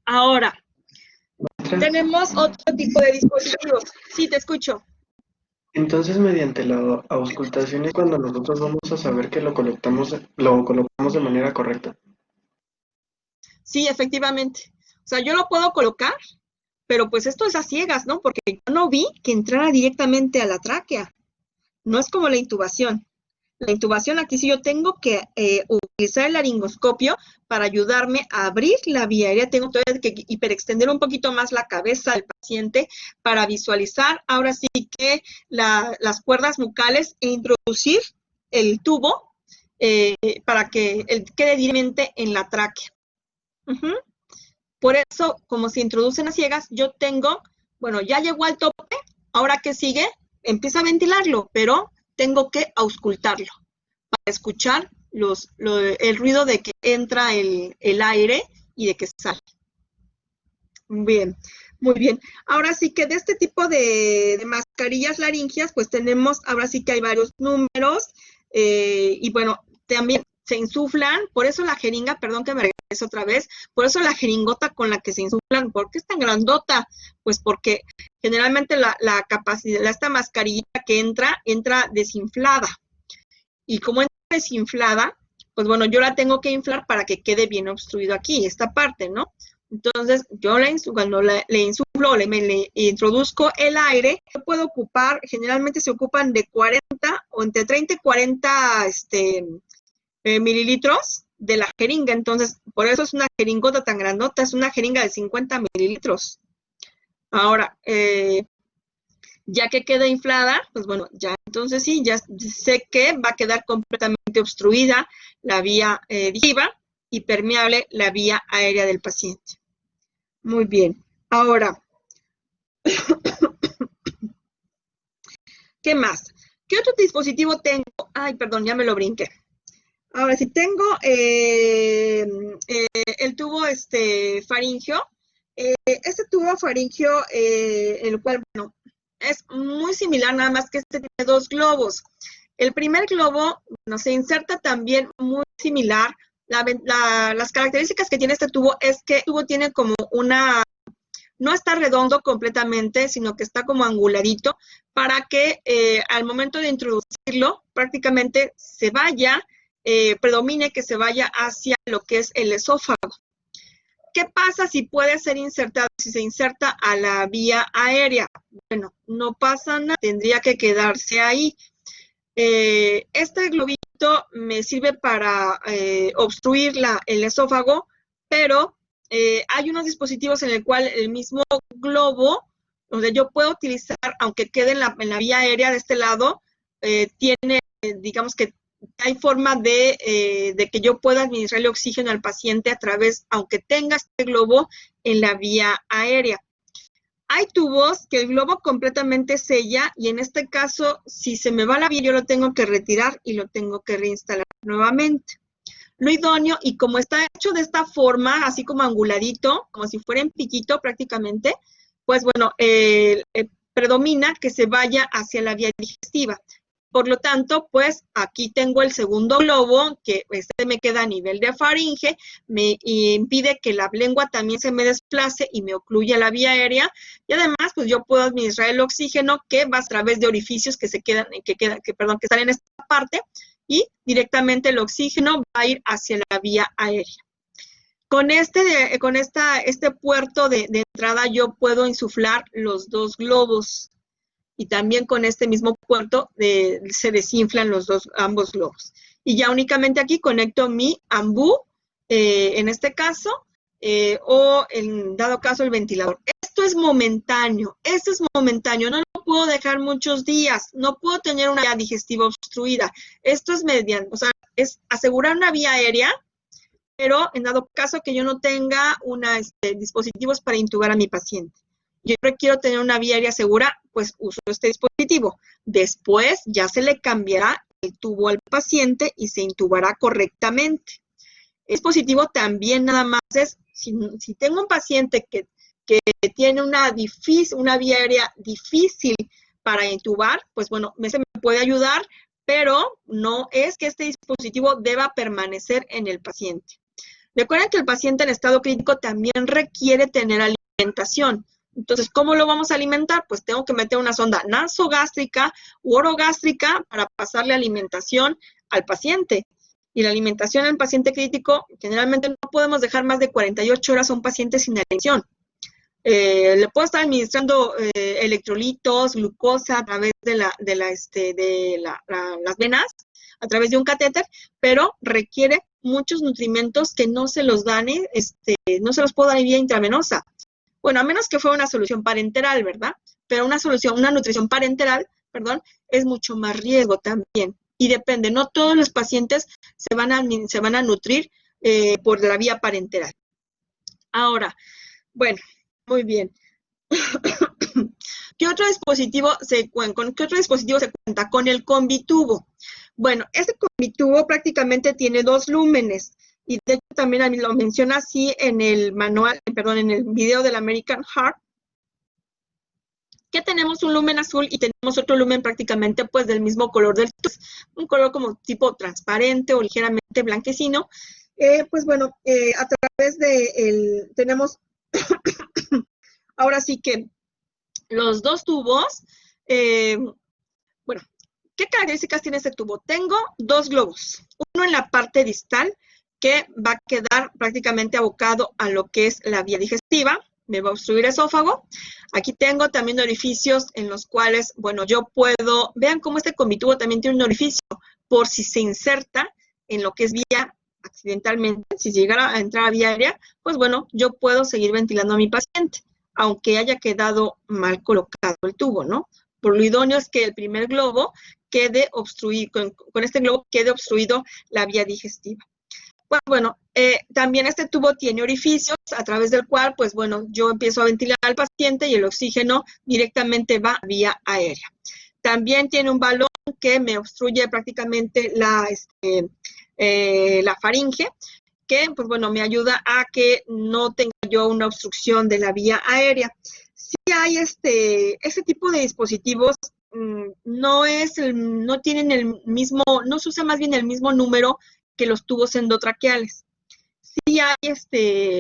Ahora, tenemos otro tipo de dispositivos. Sí, te escucho. Entonces, mediante la auscultación es cuando nosotros vamos a saber que lo colocamos de manera correcta. Sí, efectivamente. O sea, yo lo puedo colocar, pero pues esto es a ciegas, ¿no? Porque yo no vi que entrara directamente a la tráquea. No es como la intubación. La intubación aquí sí yo tengo que utilizar el laringoscopio para ayudarme a abrir la vía aérea. Tengo todavía que hiperextender un poquito más la cabeza del paciente para visualizar ahora sí que las cuerdas bucales e introducir el tubo para que quede directamente en la tráquea. Uh-huh. Por eso, como se introducen a ciegas, yo tengo, bueno, ya llegó al tope, ahora ¿qué sigue? Empieza a ventilarlo, pero tengo que auscultarlo para escuchar el ruido de que entra el aire y de que sale. Bien, muy bien. Ahora sí que de este tipo de mascarillas laringias, pues tenemos, ahora sí que hay varios números y bueno, también se insuflan, por eso la jeringa, perdón que me regrese otra vez, por eso la jeringota con la que se insuflan, ¿por qué es tan grandota? Pues porque generalmente la capacidad, esta mascarilla que entra desinflada. Y como entra desinflada, pues bueno, yo la tengo que inflar para que quede bien obstruido aquí, esta parte, ¿no? Entonces, yo cuando le insuflo, le introduzco el aire, yo puedo ocupar, generalmente se ocupan de 40 o entre 30 y 40 mililitros de la jeringa. Entonces, por eso es una jeringota tan grandota, es una jeringa de 50 mililitros. Ahora, ya que queda inflada, pues bueno, ya entonces sí, ya sé que va a quedar completamente obstruida la vía digestiva y permeable la vía aérea del paciente. Muy bien. Ahora, ¿qué más? ¿Qué otro dispositivo tengo? Ay, perdón, ya me lo brinqué. Ahora, si tengo el tubo faringio, este tubo faringio, el cual, bueno, es muy similar, nada más que este tiene dos globos. El primer globo, bueno, se inserta también muy similar. Las características que tiene este tubo es que el tubo tiene como no está redondo completamente, sino que está como anguladito, para que al momento de introducirlo, prácticamente predomine que se vaya hacia lo que es el esófago. ¿Qué pasa si puede ser insertado, si se inserta a la vía aérea? Bueno, no pasa nada, tendría que quedarse ahí. Este globito me sirve para obstruir el esófago, pero hay unos dispositivos en el cual el mismo globo, donde yo puedo utilizar, aunque quede en la vía aérea de este lado, tiene, digamos que hay forma de que yo pueda administrarle oxígeno al paciente a través, aunque tenga este globo en la vía aérea. Hay tubos que el globo completamente sella y en este caso, si se me va la vía, yo lo tengo que retirar y lo tengo que reinstalar nuevamente. Lo idóneo, y como está hecho de esta forma, así como anguladito, como si fuera en piquito prácticamente, pues bueno, predomina que se vaya hacia la vía digestiva. Por lo tanto, pues aquí tengo el segundo globo, que me queda a nivel de faringe, me impide que la lengua también se me desplace y me ocluya la vía aérea, y además, pues yo puedo administrar el oxígeno que va a través de orificios que están en esta parte, y directamente el oxígeno va a ir hacia la vía aérea. Con este puerto de entrada yo puedo insuflar los dos globos y también con este mismo puerto se desinflan ambos globos. Y ya únicamente aquí conecto mi ambú, en este caso, o en dado caso el ventilador. Esto es momentáneo, no lo puedo dejar muchos días, no puedo tener una vía digestiva obstruida. Esto es es asegurar una vía aérea, pero en dado caso que yo no tenga dispositivos para intubar a mi paciente. Yo requiero tener una vía aérea segura, pues uso este dispositivo. Después ya se le cambiará el tubo al paciente y se intubará correctamente. El dispositivo también nada más es, si tengo un paciente que tiene una vía aérea difícil para intubar, pues bueno, se me puede ayudar, pero no es que este dispositivo deba permanecer en el paciente. Recuerden que el paciente en estado crítico también requiere tener alimentación. Entonces, ¿cómo lo vamos a alimentar? Pues tengo que meter una sonda nasogástrica u orogástrica para pasarle alimentación al paciente. Y la alimentación en paciente crítico, generalmente no podemos dejar más de 48 horas a un paciente sin alimentación. Le puedo estar administrando electrolitos, glucosa a través de las venas, a través de un catéter, pero requiere muchos nutrimentos que no se los dan, no se los puedo dar en vía intravenosa. Bueno, a menos que fuera una solución parenteral, ¿verdad? Pero una nutrición parenteral, perdón, es mucho más riesgo también. Y depende, no todos los pacientes se van a nutrir por la vía parenteral. Ahora, bueno, muy bien. ¿Qué otro dispositivo ¿Con qué otro dispositivo se cuenta? Con el Combitubo. Bueno, este Combitubo prácticamente tiene 2 lúmenes. Y de hecho también a mí lo menciona así en el manual, perdón, en el video del American Heart, que tenemos un lumen azul y tenemos otro lumen prácticamente pues del mismo color del tubo, un color como tipo transparente o ligeramente blanquecino. Pues bueno, a través de tenemos ahora sí que los 2 tubos. Bueno, ¿qué características tiene este tubo? Tengo 2 globos, uno en la parte distal que va a quedar prácticamente abocado a lo que es la vía digestiva, me va a obstruir el esófago. Aquí tengo también orificios en los cuales, bueno, yo puedo, vean cómo este Combitubo también tiene un orificio, por si se inserta en lo que es vía accidentalmente, si llegara a entrar a vía aérea, pues bueno, yo puedo seguir ventilando a mi paciente, aunque haya quedado mal colocado el tubo, ¿no? Por lo idóneo es que el primer globo quede obstruido, con este globo quede obstruido la vía digestiva. Pues bueno, también este tubo tiene orificios a través del cual, pues bueno, yo empiezo a ventilar al paciente y el oxígeno directamente va a vía aérea. También tiene un balón que me obstruye prácticamente la faringe, que pues bueno, me ayuda a que no tenga yo una obstrucción de la vía aérea. Si hay este tipo de dispositivos, no tienen el mismo, no se usa más bien el mismo número que los tubos endotraqueales. Sí hay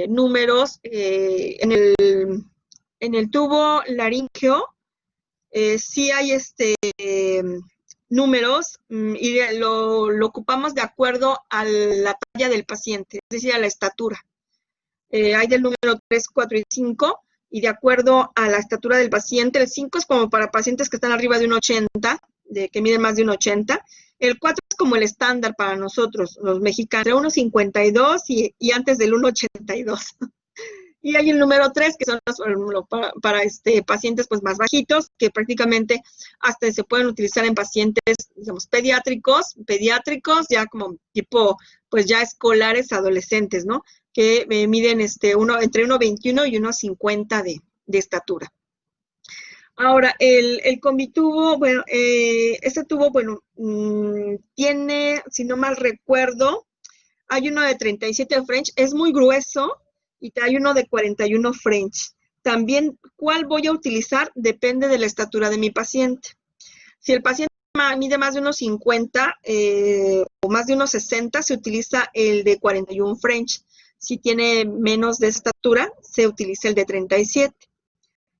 números en el tubo laríngeo, sí hay números y lo ocupamos de acuerdo a la talla del paciente, es decir, a la estatura. Hay del número 3, 4 y 5, y de acuerdo a la estatura del paciente, el 5 es como para pacientes que están arriba de 1,80, que miden más de 1,80. El 4 es como el estándar para nosotros, los mexicanos, entre 1,52 y antes del 1,82. Y hay el número 3, que son para pacientes pues más bajitos, que prácticamente hasta se pueden utilizar en pacientes, digamos, pediátricos, ya como tipo, pues ya escolares, adolescentes, ¿no? Que miden entre 1,21 y 1,50 de estatura. Ahora, el Combitubo, bueno, este tubo, bueno, tiene, si no mal recuerdo, hay uno de 37 French, es muy grueso, y hay uno de 41 French. También, ¿cuál voy a utilizar? Depende de la estatura de mi paciente. Si el paciente mide más de 1,50 o más de 1,60, se utiliza el de 41 French. Si tiene menos de estatura, se utiliza el de 37.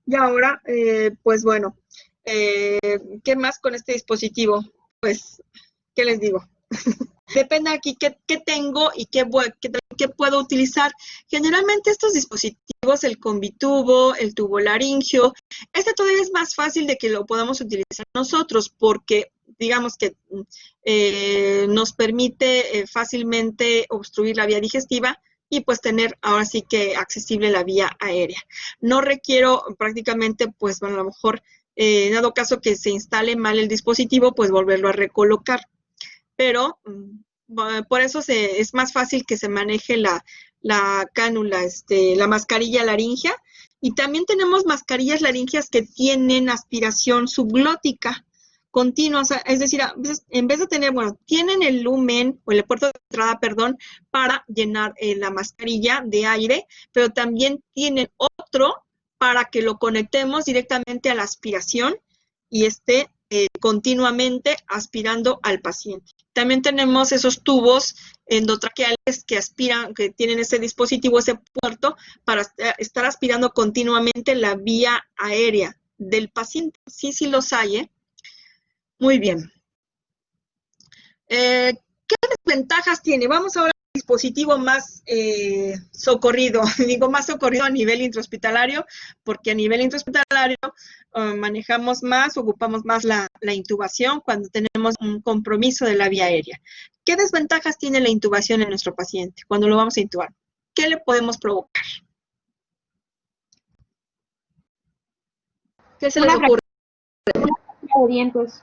Y ahora, pues bueno, ¿qué más con este dispositivo? Pues, ¿qué les digo? Depende aquí qué tengo y qué puedo utilizar. Generalmente estos dispositivos, el Combitubo, el tubo laringio, todavía es más fácil de que lo podamos utilizar nosotros porque digamos que nos permite fácilmente obstruir la vía digestiva y pues tener ahora sí que accesible la vía aérea. No requiero prácticamente, pues bueno, a lo mejor, dado caso que se instale mal el dispositivo, pues volverlo a recolocar. Pero por eso es más fácil que se maneje la cánula, la mascarilla laringea. Y también tenemos mascarillas laringeas que tienen aspiración subglótica continua, o sea, es decir, en vez de tener, bueno, tienen el lumen o el puerto de entrada, perdón, para llenar la mascarilla de aire, pero también tienen otro para que lo conectemos directamente a la aspiración y esté continuamente aspirando al paciente. También tenemos esos tubos endotraqueales que aspiran, que tienen ese dispositivo, ese puerto, para estar aspirando continuamente la vía aérea del paciente. Sí, sí los hay, ¿eh? Muy bien. ¿Qué desventajas tiene? Vamos ahora al dispositivo más socorrido, digo más socorrido a nivel intrahospitalario, porque a nivel intrahospitalario manejamos más, ocupamos más la intubación cuando tenemos un compromiso de la vía aérea. ¿Qué desventajas tiene la intubación en nuestro paciente cuando lo vamos a intubar? ¿Qué le podemos provocar? ¿Qué se les ocurre? De dientes.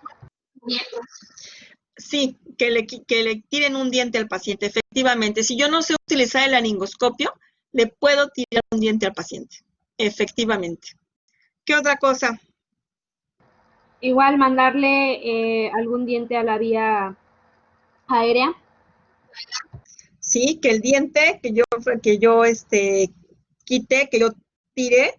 Sí, que le tiren un diente al paciente, efectivamente. Si yo no sé utilizar el laringoscopio, le puedo tirar un diente al paciente, efectivamente. ¿Qué otra cosa? Igual mandarle algún diente a la vía aérea. Sí, que el diente que yo quite, que yo tire,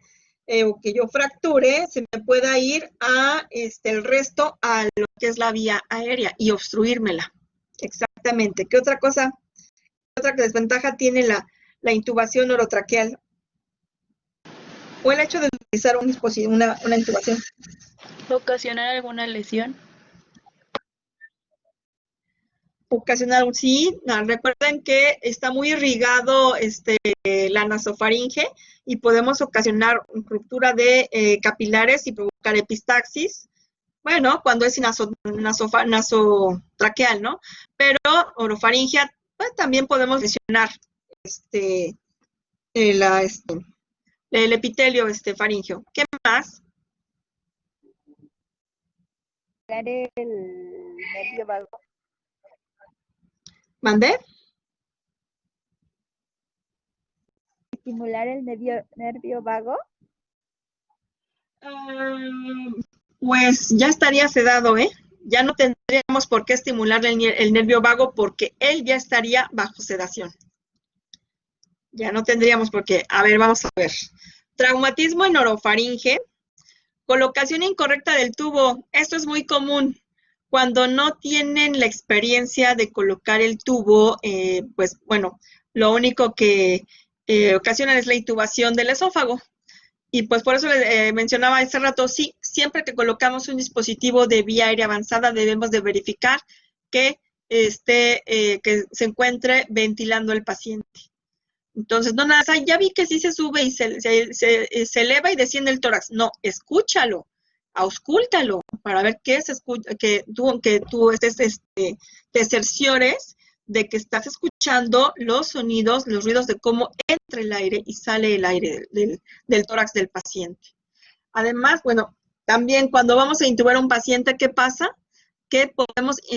o que yo fracture, se me pueda ir a el resto a lo que es la vía aérea y obstruírmela. Exactamente. ¿Qué otra cosa? ¿Qué otra desventaja tiene la intubación orotraqueal? O el hecho de utilizar un dispositivo, una intubación. ¿Ocasionar alguna lesión? Ocasionar, sí, recuerden que está muy irrigado la nasofaringe y podemos ocasionar ruptura de capilares y provocar epistaxis. Bueno, cuando es nasotraqueal, ¿no? Pero orofaringia, pues también podemos lesionar el epitelio faringeo. ¿Qué más? El nervio vago. ¿Mandé? Estimular el nervio vago. Pues ya estaría sedado, ¿eh? Ya no tendríamos por qué estimular el nervio vago porque él ya estaría bajo sedación. Ya no tendríamos por qué. A ver, vamos a ver. Traumatismo en orofaringe. Colocación incorrecta del tubo. Esto es muy común. Cuando no tienen la experiencia de colocar el tubo, pues bueno, lo único que ocasiona es la intubación del esófago. Y pues por eso les mencionaba hace rato, sí, siempre que colocamos un dispositivo de vía aérea avanzada debemos de verificar que que se encuentre ventilando el paciente. Entonces, no nada, ya vi que sí se sube y se eleva y desciende el tórax. No, escúchalo, auscúltalo, para ver qué es, que tú te cerciores de que estás escuchando los sonidos, los ruidos de cómo entra el aire y sale el aire del tórax del paciente. Además, bueno, también cuando vamos a intubar a un paciente, ¿qué pasa? Que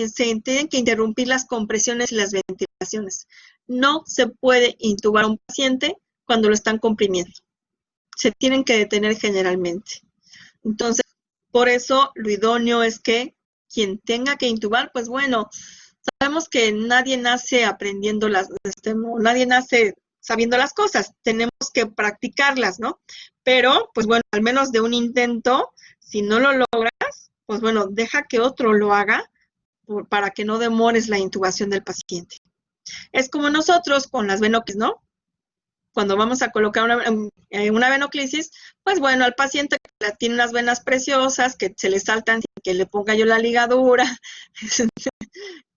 se tienen que interrumpir las compresiones y las ventilaciones. No se puede intubar a un paciente cuando lo están comprimiendo. Se tienen que detener generalmente. Entonces, por eso lo idóneo es que quien tenga que intubar, pues bueno, sabemos que nadie nace aprendiendo nadie nace sabiendo las cosas, tenemos que practicarlas, ¿no? Pero, pues bueno, al menos de un intento, si no lo logras, pues bueno, deja que otro lo haga para que no demores la intubación del paciente. Es como nosotros con las venoclisis, ¿no? Cuando vamos a colocar una venoclisis, pues bueno, al paciente que tiene unas venas preciosas, que se le saltan sin que le ponga yo la ligadura,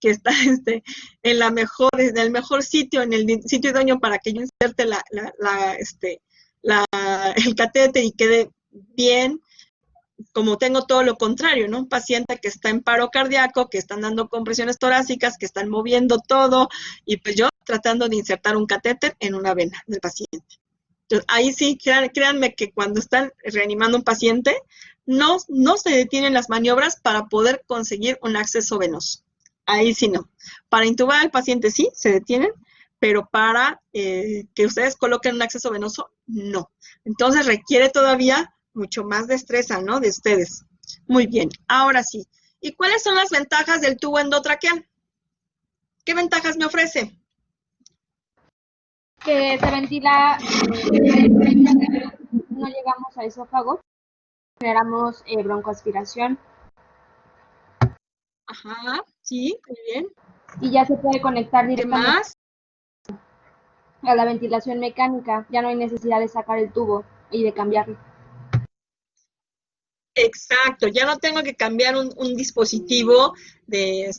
que está en el mejor sitio, en el sitio idóneo para que yo inserte el catéter y quede bien, como tengo todo lo contrario, ¿no? Un paciente que está en paro cardíaco, que están dando compresiones torácicas, que están moviendo todo, y pues yo tratando de insertar un catéter en una vena del paciente. Entonces, ahí sí, créanme que cuando están reanimando un paciente, no se detienen las maniobras para poder conseguir un acceso venoso. Ahí sí no. Para intubar al paciente sí, se detienen, pero para que ustedes coloquen un acceso venoso, no. Entonces requiere todavía mucho más destreza, ¿no? De ustedes. Muy bien, ahora sí. ¿Y cuáles son las ventajas del tubo endotraqueal? ¿Qué ventajas me ofrece? Que se ventila, no llegamos a esófago, generamos broncoaspiración. Ajá, sí, muy bien. y ya se puede conectar ¿Qué directamente más? a la ventilación mecánica. Ya no hay necesidad de sacar el tubo y de cambiarlo. Exacto, ya no tengo que cambiar un dispositivo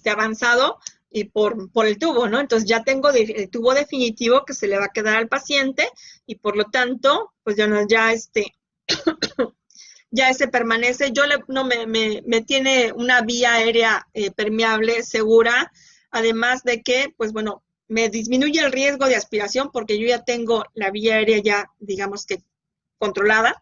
avanzado y por el tubo, ¿no? Entonces ya tengo el tubo definitivo que se le va a quedar al paciente y por lo tanto, pues ya ese permanece. Me tiene una vía aérea permeable, segura, además de que, pues bueno, me disminuye el riesgo de aspiración porque yo ya tengo la vía aérea ya, digamos que controlada.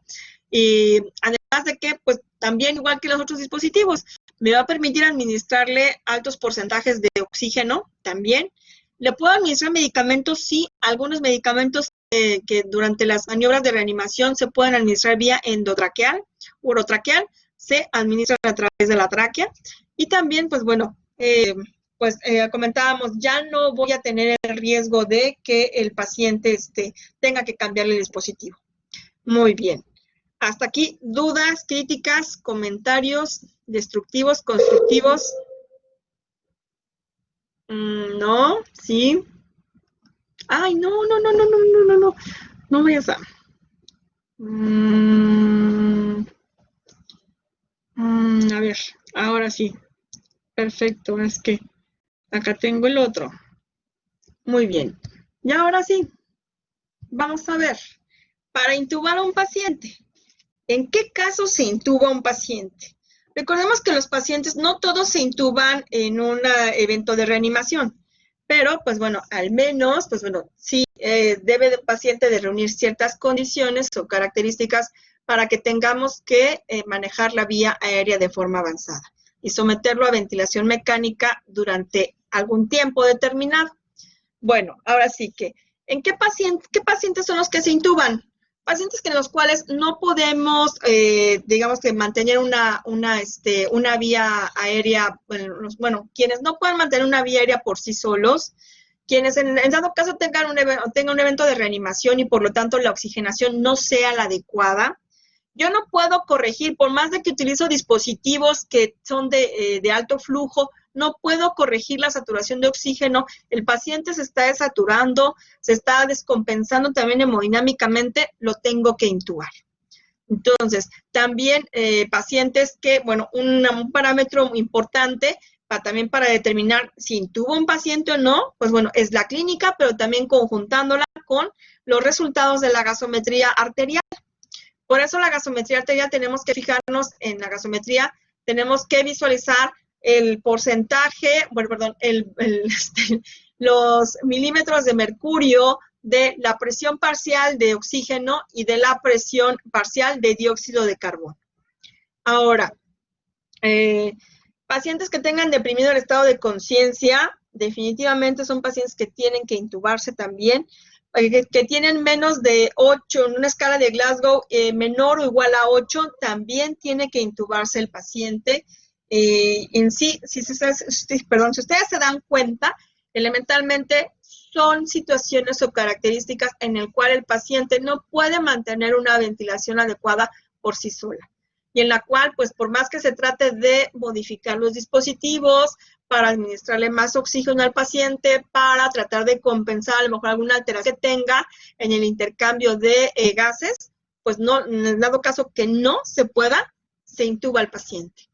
Y además de que, pues también igual que los otros dispositivos, me va a permitir administrarle altos porcentajes de oxígeno también. ¿Le puedo administrar medicamentos? Sí, algunos medicamentos que durante las maniobras de reanimación se pueden administrar vía endotraqueal, urotraqueal, se administran a través de la tráquea. Y también, pues bueno, comentábamos, ya no voy a tener el riesgo de que el paciente tenga que cambiarle el dispositivo. Muy bien. Hasta aquí, dudas, críticas, comentarios destructivos, constructivos. No, sí. Ay, no. No vayas a. A ver, ahora sí. Perfecto, es que acá tengo el otro. Muy bien. Y ahora sí, vamos a ver. Para intubar a un paciente, ¿en qué caso se intuba un paciente? Recordemos que los pacientes no todos se intuban en un evento de reanimación, pero pues bueno, al menos, pues bueno, sí debe el paciente de reunir ciertas condiciones o características para que tengamos que manejar la vía aérea de forma avanzada y someterlo a ventilación mecánica durante algún tiempo determinado. Bueno, ahora sí que, ¿qué pacientes son los que se intuban? Pacientes en los cuales no podemos, digamos que mantener una vía aérea, quienes no pueden mantener una vía aérea por sí solos, quienes en dado caso tengan un evento de reanimación y por lo tanto la oxigenación no sea la adecuada. Yo no puedo corregir, por más de que utilizo dispositivos que son de alto flujo, no puedo corregir la saturación de oxígeno, el paciente se está desaturando, se está descompensando también hemodinámicamente, lo tengo que intubar. Entonces, también pacientes que, bueno, un parámetro importante también para determinar si intubo un paciente o no, pues bueno, es la clínica, pero también conjuntándola con los resultados de la gasometría arterial. Por eso la gasometría arterial tenemos que fijarnos en la gasometría, tenemos que visualizar el porcentaje, los milímetros de mercurio de la presión parcial de oxígeno y de la presión parcial de dióxido de carbono. Ahora, pacientes que tengan deprimido el estado de conciencia, definitivamente son pacientes que tienen que intubarse también, que tienen menos de 8, en una escala de Glasgow menor o igual a 8, también tiene que intubarse el paciente. En sí, si ustedes se dan cuenta, elementalmente son situaciones o características en el cual el paciente no puede mantener una ventilación adecuada por sí sola. Y en la cual, pues por más que se trate de modificar los dispositivos para administrarle más oxígeno al paciente, para tratar de compensar a lo mejor alguna alteración que tenga en el intercambio de gases, pues no, en dado caso que no se pueda, se intuba al paciente.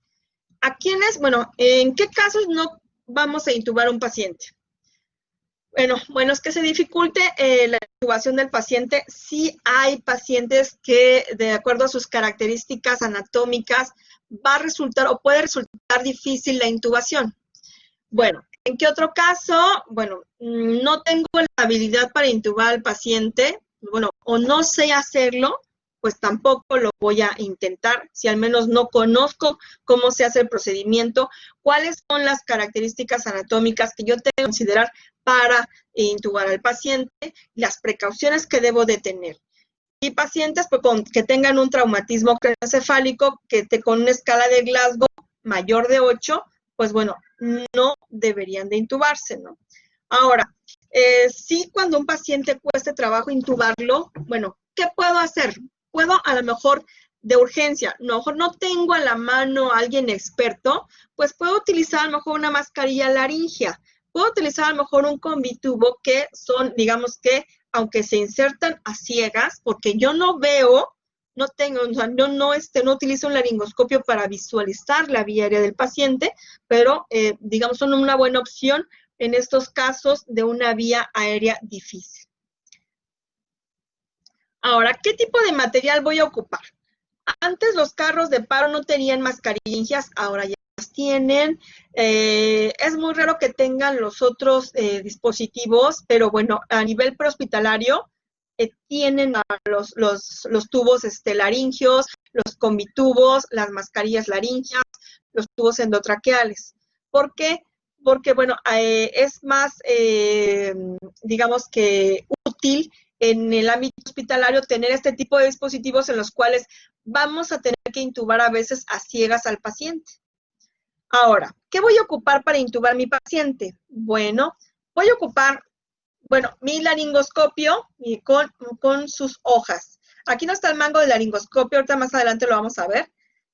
¿A quiénes? Bueno, ¿en qué casos no vamos a intubar a un paciente? Bueno, es que se dificulte la intubación del paciente. Sí hay pacientes que, de acuerdo a sus características anatómicas, va a resultar o puede resultar difícil la intubación. Bueno, ¿en qué otro caso? Bueno, no tengo la habilidad para intubar al paciente, bueno, o no sé hacerlo, pues tampoco lo voy a intentar, si al menos no conozco cómo se hace el procedimiento, cuáles son las características anatómicas que yo tengo que considerar para intubar al paciente, las precauciones que debo de tener. Y pacientes pues, que tengan un traumatismo craneoencefálico con una escala de Glasgow mayor de 8, pues bueno, no deberían de intubarse, ¿no? Ahora, sí cuando un paciente cueste trabajo intubarlo, bueno, ¿qué puedo hacer? Puedo a lo mejor de urgencia, a lo mejor no tengo a la mano a alguien experto, pues puedo utilizar a lo mejor una mascarilla laringea. puedo utilizar a lo mejor un combitubo que son, digamos que, aunque se insertan a ciegas, porque yo no veo, no tengo, o sea, yo no, no utilizo un laringoscopio para visualizar la vía aérea del paciente, pero digamos son una buena opción en estos casos de una vía aérea difícil. Ahora, ¿qué tipo de material voy a ocupar? Antes los carros de paro no tenían mascarillas, ahora ya las tienen. Es muy raro que tengan los otros dispositivos, pero bueno, a nivel prehospitalario tienen los tubos laringios, los combitubos, las mascarillas laringias, los tubos endotraqueales. ¿Por qué? Porque, bueno, es más, digamos que útil en el ámbito hospitalario tener este tipo de dispositivos en los cuales vamos a tener que intubar a veces a ciegas al paciente. Ahora, ¿qué voy a ocupar para intubar a mi paciente? Bueno, voy a ocupar, mi laringoscopio con sus hojas. Aquí no está el mango del laringoscopio, ahorita más adelante lo vamos a ver.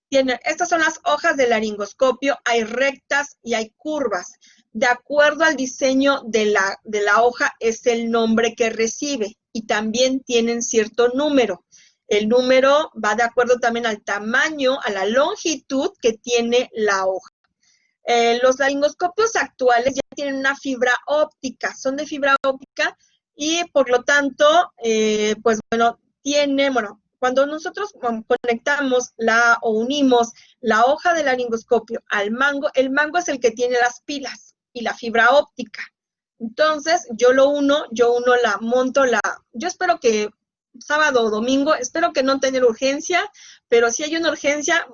Estas son las hojas del laringoscopio, hay rectas y hay curvas. De acuerdo al diseño de la hoja es el nombre que recibe y también tienen cierto número. El número va de acuerdo también al tamaño, a la longitud que tiene la hoja. Los laringoscopios actuales ya tienen una fibra óptica, son de fibra óptica y por lo tanto, cuando nosotros conectamos o unimos la hoja del laringoscopio al mango, el mango es el que tiene las pilas y la fibra óptica. Entonces, yo espero que sábado o domingo, espero que no tenga urgencia, pero si hay una urgencia,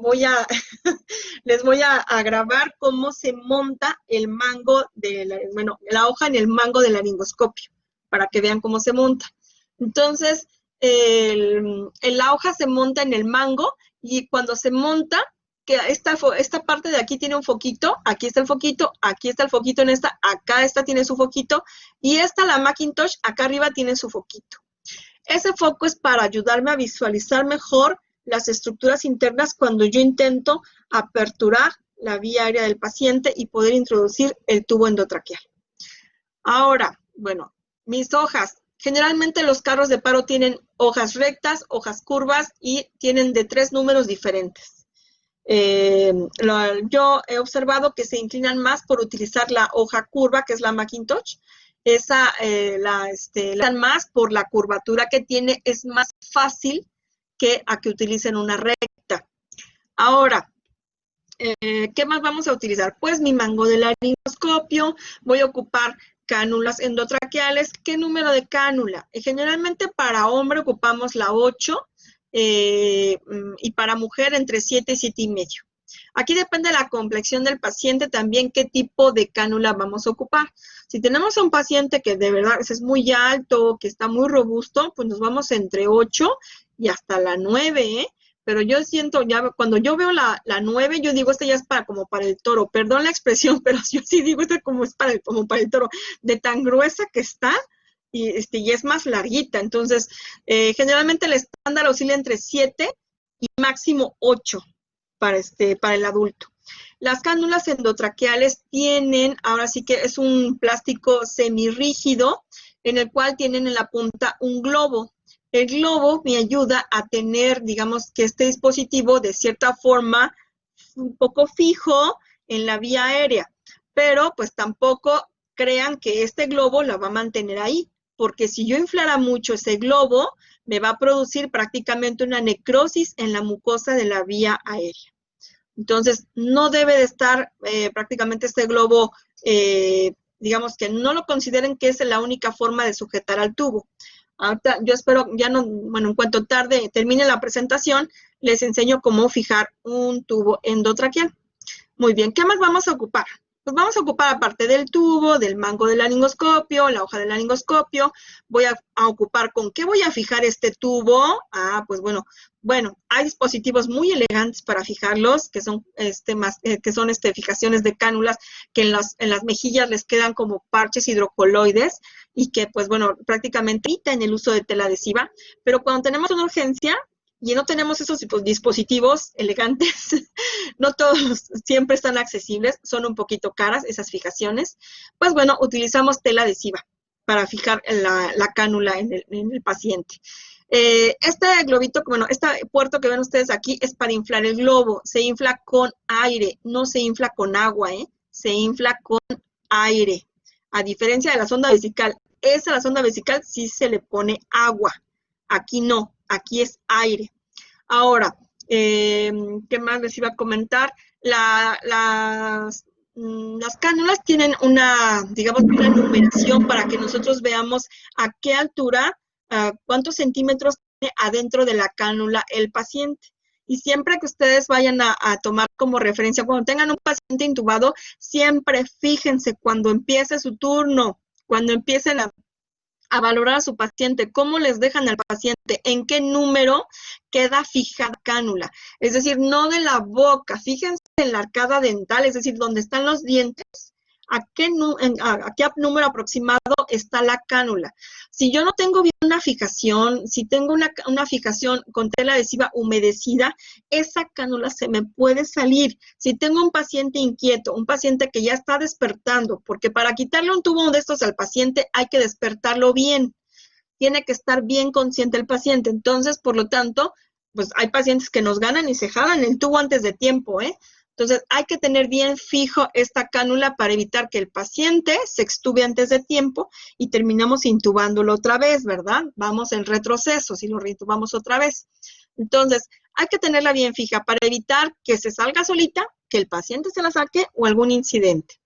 les voy a grabar cómo se monta el mango, la hoja en el mango del laringoscopio, para que vean cómo se monta. Entonces, la hoja se monta en el mango y cuando se monta, que esta parte de aquí tiene un foquito, aquí está el foquito en acá esta tiene su foquito y la Macintosh, acá arriba tiene su foquito. Ese foco es para ayudarme a visualizar mejor las estructuras internas cuando yo intento aperturar la vía aérea del paciente y poder introducir el tubo endotraqueal. Ahora, mis hojas. Generalmente los carros de paro tienen hojas rectas, hojas curvas y tienen de 3 números diferentes. Yo he observado que se inclinan más por utilizar la hoja curva, que es la Macintosh. La dan más por la curvatura que tiene, es más fácil que utilicen una recta. Ahora, ¿qué más vamos a utilizar? Pues mi mango de laringoscopio, voy a ocupar cánulas endotraqueales. ¿Qué número de cánula? Generalmente para hombre ocupamos la 8 y para mujer entre 7 y 7,5. Aquí depende de la complexión del paciente también qué tipo de cánula vamos a ocupar. Si tenemos a un paciente que de verdad es muy alto, que está muy robusto, pues nos vamos entre 8 y hasta la 9, Pero yo siento, ya cuando yo veo la 9, yo digo, ya es como para el toro. Perdón la expresión, pero yo sí digo, como para el toro. De tan gruesa que está y es más larguita. Entonces, generalmente el estándar oscila entre 7 y máximo 8 para el adulto. Las cánulas endotraqueales tienen, ahora sí que es un plástico semirrígido en el cual tienen en la punta un globo. El globo me ayuda a tener, digamos, que este dispositivo de cierta forma un poco fijo en la vía aérea, pero pues tampoco crean que este globo la va a mantener ahí, porque si yo inflara mucho ese globo, me va a producir prácticamente una necrosis en la mucosa de la vía aérea. Entonces, no debe de estar prácticamente este globo, digamos que no lo consideren que es la única forma de sujetar al tubo. Ahorita yo espero, en cuanto termine la presentación, les enseño cómo fijar un tubo endotraqueal. Muy bien, ¿qué más vamos a ocupar? Pues vamos a ocupar, aparte del tubo, del mango del laringoscopio, la hoja del laringoscopio, voy a ocupar con qué voy a fijar este tubo. Pues hay dispositivos muy elegantes para fijarlos, que son fijaciones de cánulas que en las mejillas les quedan como parches hidrocoloides y que, prácticamente evitan el uso de tela adhesiva. Pero cuando tenemos una urgencia, y no tenemos esos dispositivos elegantes, no todos siempre están accesibles, son un poquito caras esas fijaciones, pues bueno, utilizamos tela adhesiva para fijar la cánula en el paciente. Este globito, bueno, este puerto que ven ustedes aquí es para inflar el globo, se infla con aire, no se infla con agua, se infla con aire, a diferencia de la sonda vesical. La sonda vesical sí se le pone agua, aquí no, aquí es aire. Ahora, ¿qué más les iba a comentar? Las cánulas tienen digamos, una numeración para que nosotros veamos a qué altura, cuántos centímetros tiene adentro de la cánula el paciente. Y siempre que ustedes vayan a tomar como referencia, cuando tengan un paciente intubado, siempre fíjense cuando empiece su turno, cuando empiecen a valorar a su paciente, cómo les dejan al paciente, en qué número queda fijada la cánula. Es decir, no de la boca, fíjense en la arcada dental, es decir, donde están los dientes, a qué número aproximado está la cánula. Si yo no tengo bien una fijación, si tengo una fijación con tela adhesiva humedecida, esa cánula se me puede salir. Si tengo un paciente inquieto, un paciente que ya está despertando, porque para quitarle un tubo de estos al paciente hay que despertarlo bien. Tiene que estar bien consciente el paciente. Entonces, por lo tanto, pues hay pacientes que nos ganan y se jalan el tubo antes de tiempo, Entonces, hay que tener bien fijo esta cánula para evitar que el paciente se extube antes de tiempo y terminamos intubándolo otra vez, ¿verdad? Vamos en retroceso si lo reintubamos otra vez. Entonces, hay que tenerla bien fija para evitar que se salga solita, que el paciente se la saque o algún incidente.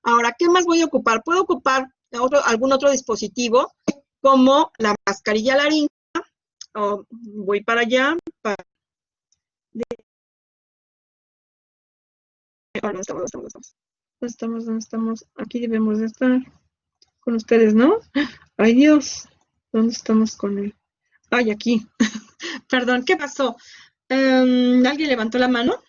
Ahora, ¿qué más voy a ocupar? Puedo ocupar algún otro dispositivo como la mascarilla laríngea. Voy para allá. ¿Dónde estamos? Aquí debemos de estar con ustedes, ¿no? Ay, Dios, ¿dónde estamos con él? Ay, aquí. Perdón, ¿qué pasó? ¿Alguien levantó la mano?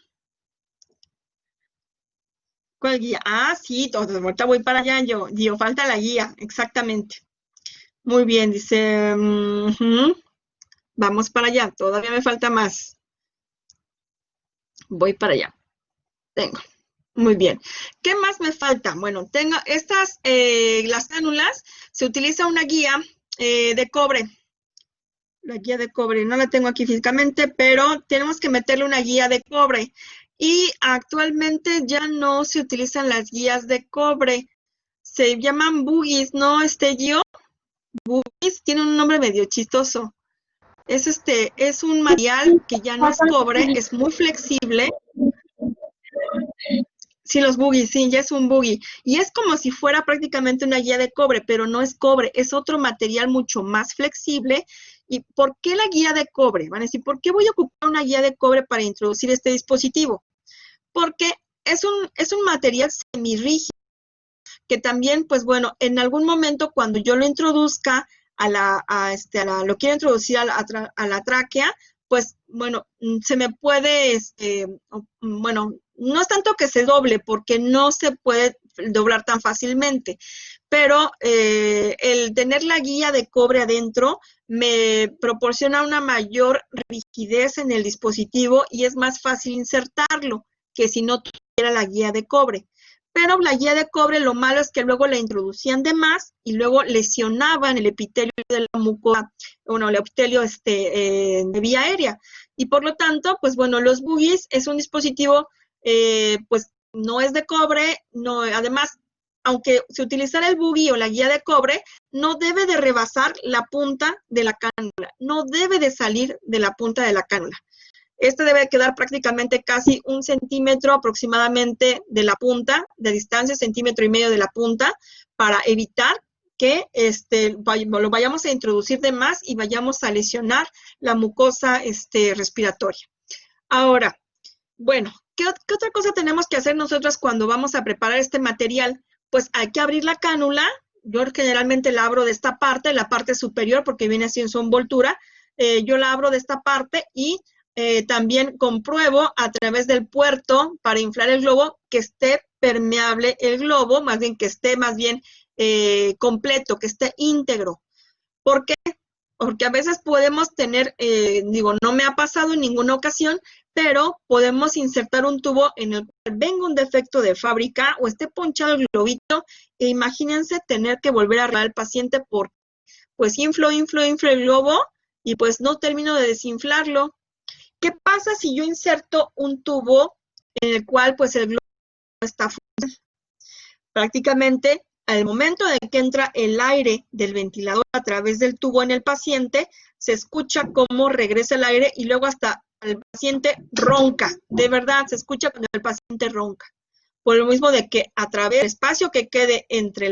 ¿Cuál guía? Ah, sí, ahorita voy para allá, yo, falta la guía, exactamente. Muy bien, dice, vamos para allá, todavía me falta más. Voy para allá. Tengo. Muy bien. ¿Qué más me falta? Bueno, tengo las cánulas, se utiliza una guía de cobre. La guía de cobre, no la tengo aquí físicamente, pero tenemos que meterle una guía de cobre. Y actualmente ya no se utilizan las guías de cobre. Se llaman boogies, ¿no, Gio? Boogies tiene un nombre medio chistoso. Es un material que ya no es cobre, es muy flexible. Sí, los boogies, sí, ya es un boogie. Y es como si fuera prácticamente una guía de cobre, pero no es cobre, es otro material mucho más flexible. ¿Y por qué la guía de cobre? Van a decir, ¿por qué voy a ocupar una guía de cobre para introducir este dispositivo? Porque es un material semirrígido, que también, pues bueno, en algún momento cuando yo lo introduzca lo quiero introducir a la tráquea, pues bueno, se me puede, bueno, no es tanto que se doble, porque no se puede doblar tan fácilmente, pero el tener la guía de cobre adentro me proporciona una mayor rigidez en el dispositivo y es más fácil insertarlo que si no tuviera la guía de cobre. Pero la guía de cobre, lo malo es que luego la introducían de más y luego lesionaban el epitelio de la mucosa, bueno, el epitelio de vía aérea. Y por lo tanto, pues bueno, los boogies es un dispositivo, pues no es de cobre, no, además, aunque se utilizara el boogie o la guía de cobre, no debe de rebasar la punta de la cánula, no debe de salir de la punta de la cánula. Debe quedar prácticamente casi 1 centímetro aproximadamente de la punta, de distancia, 1,5 centímetros de la punta, para evitar que lo vayamos a introducir de más y vayamos a lesionar la mucosa respiratoria. Ahora, bueno, ¿qué otra cosa tenemos que hacer nosotras cuando vamos a preparar este material? Pues hay que abrir la cánula. Yo generalmente la abro de esta parte, la parte superior, porque viene así en su envoltura. Yo la abro de esta parte y también compruebo a través del puerto para inflar el globo que esté permeable el globo, que esté completo, que esté íntegro. ¿Por qué? porque a veces podemos tener, no me ha pasado en ninguna ocasión, pero podemos insertar un tubo en el cual venga un defecto de fábrica o esté ponchado el globito, e imagínense tener que volver a arreglar al paciente porque pues inflo el globo y pues no termino de desinflarlo. ¿Qué pasa si yo inserto un tubo en el cual pues el globo no está funcionando? Prácticamente al momento de que entra el aire del ventilador a través del tubo en el paciente, se escucha cómo regresa el aire y luego hasta el paciente ronca. De verdad, se escucha cuando el paciente ronca. Por lo mismo de que a través del espacio que quede entre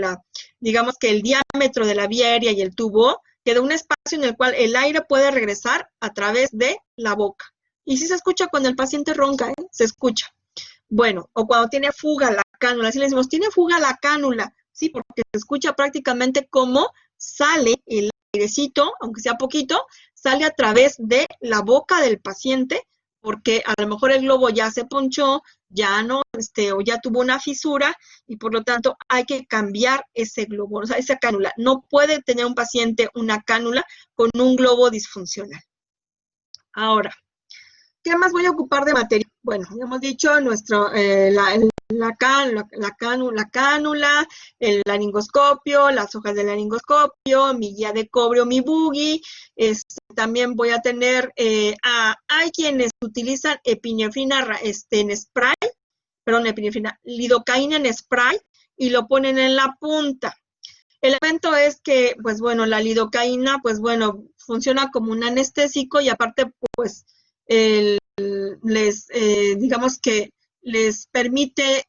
digamos que el diámetro de la vía aérea y el tubo, queda un espacio en el cual el aire puede regresar a través de la boca. Y sí se escucha cuando el paciente ronca, se escucha. Bueno, o cuando tiene fuga la cánula, así le decimos, tiene fuga la cánula, sí, porque se escucha prácticamente cómo sale el airecito, aunque sea poquito, sale a través de la boca del paciente, porque a lo mejor el globo ya se ponchó, ya no, o ya tuvo una fisura, y por lo tanto hay que cambiar ese globo, o sea, esa cánula. No puede tener un paciente una cánula con un globo disfuncional. Ahora, ¿qué más voy a ocupar de material? Bueno, ya hemos dicho la cánula, el laringoscopio, las hojas del laringoscopio, mi guía de cobre o mi boogie. También voy a tener, hay quienes utilizan epinefrina en spray, lidocaína en spray y lo ponen en la punta. El evento es que, pues bueno, la lidocaína, pues bueno, funciona como un anestésico y aparte, pues, digamos que les permite,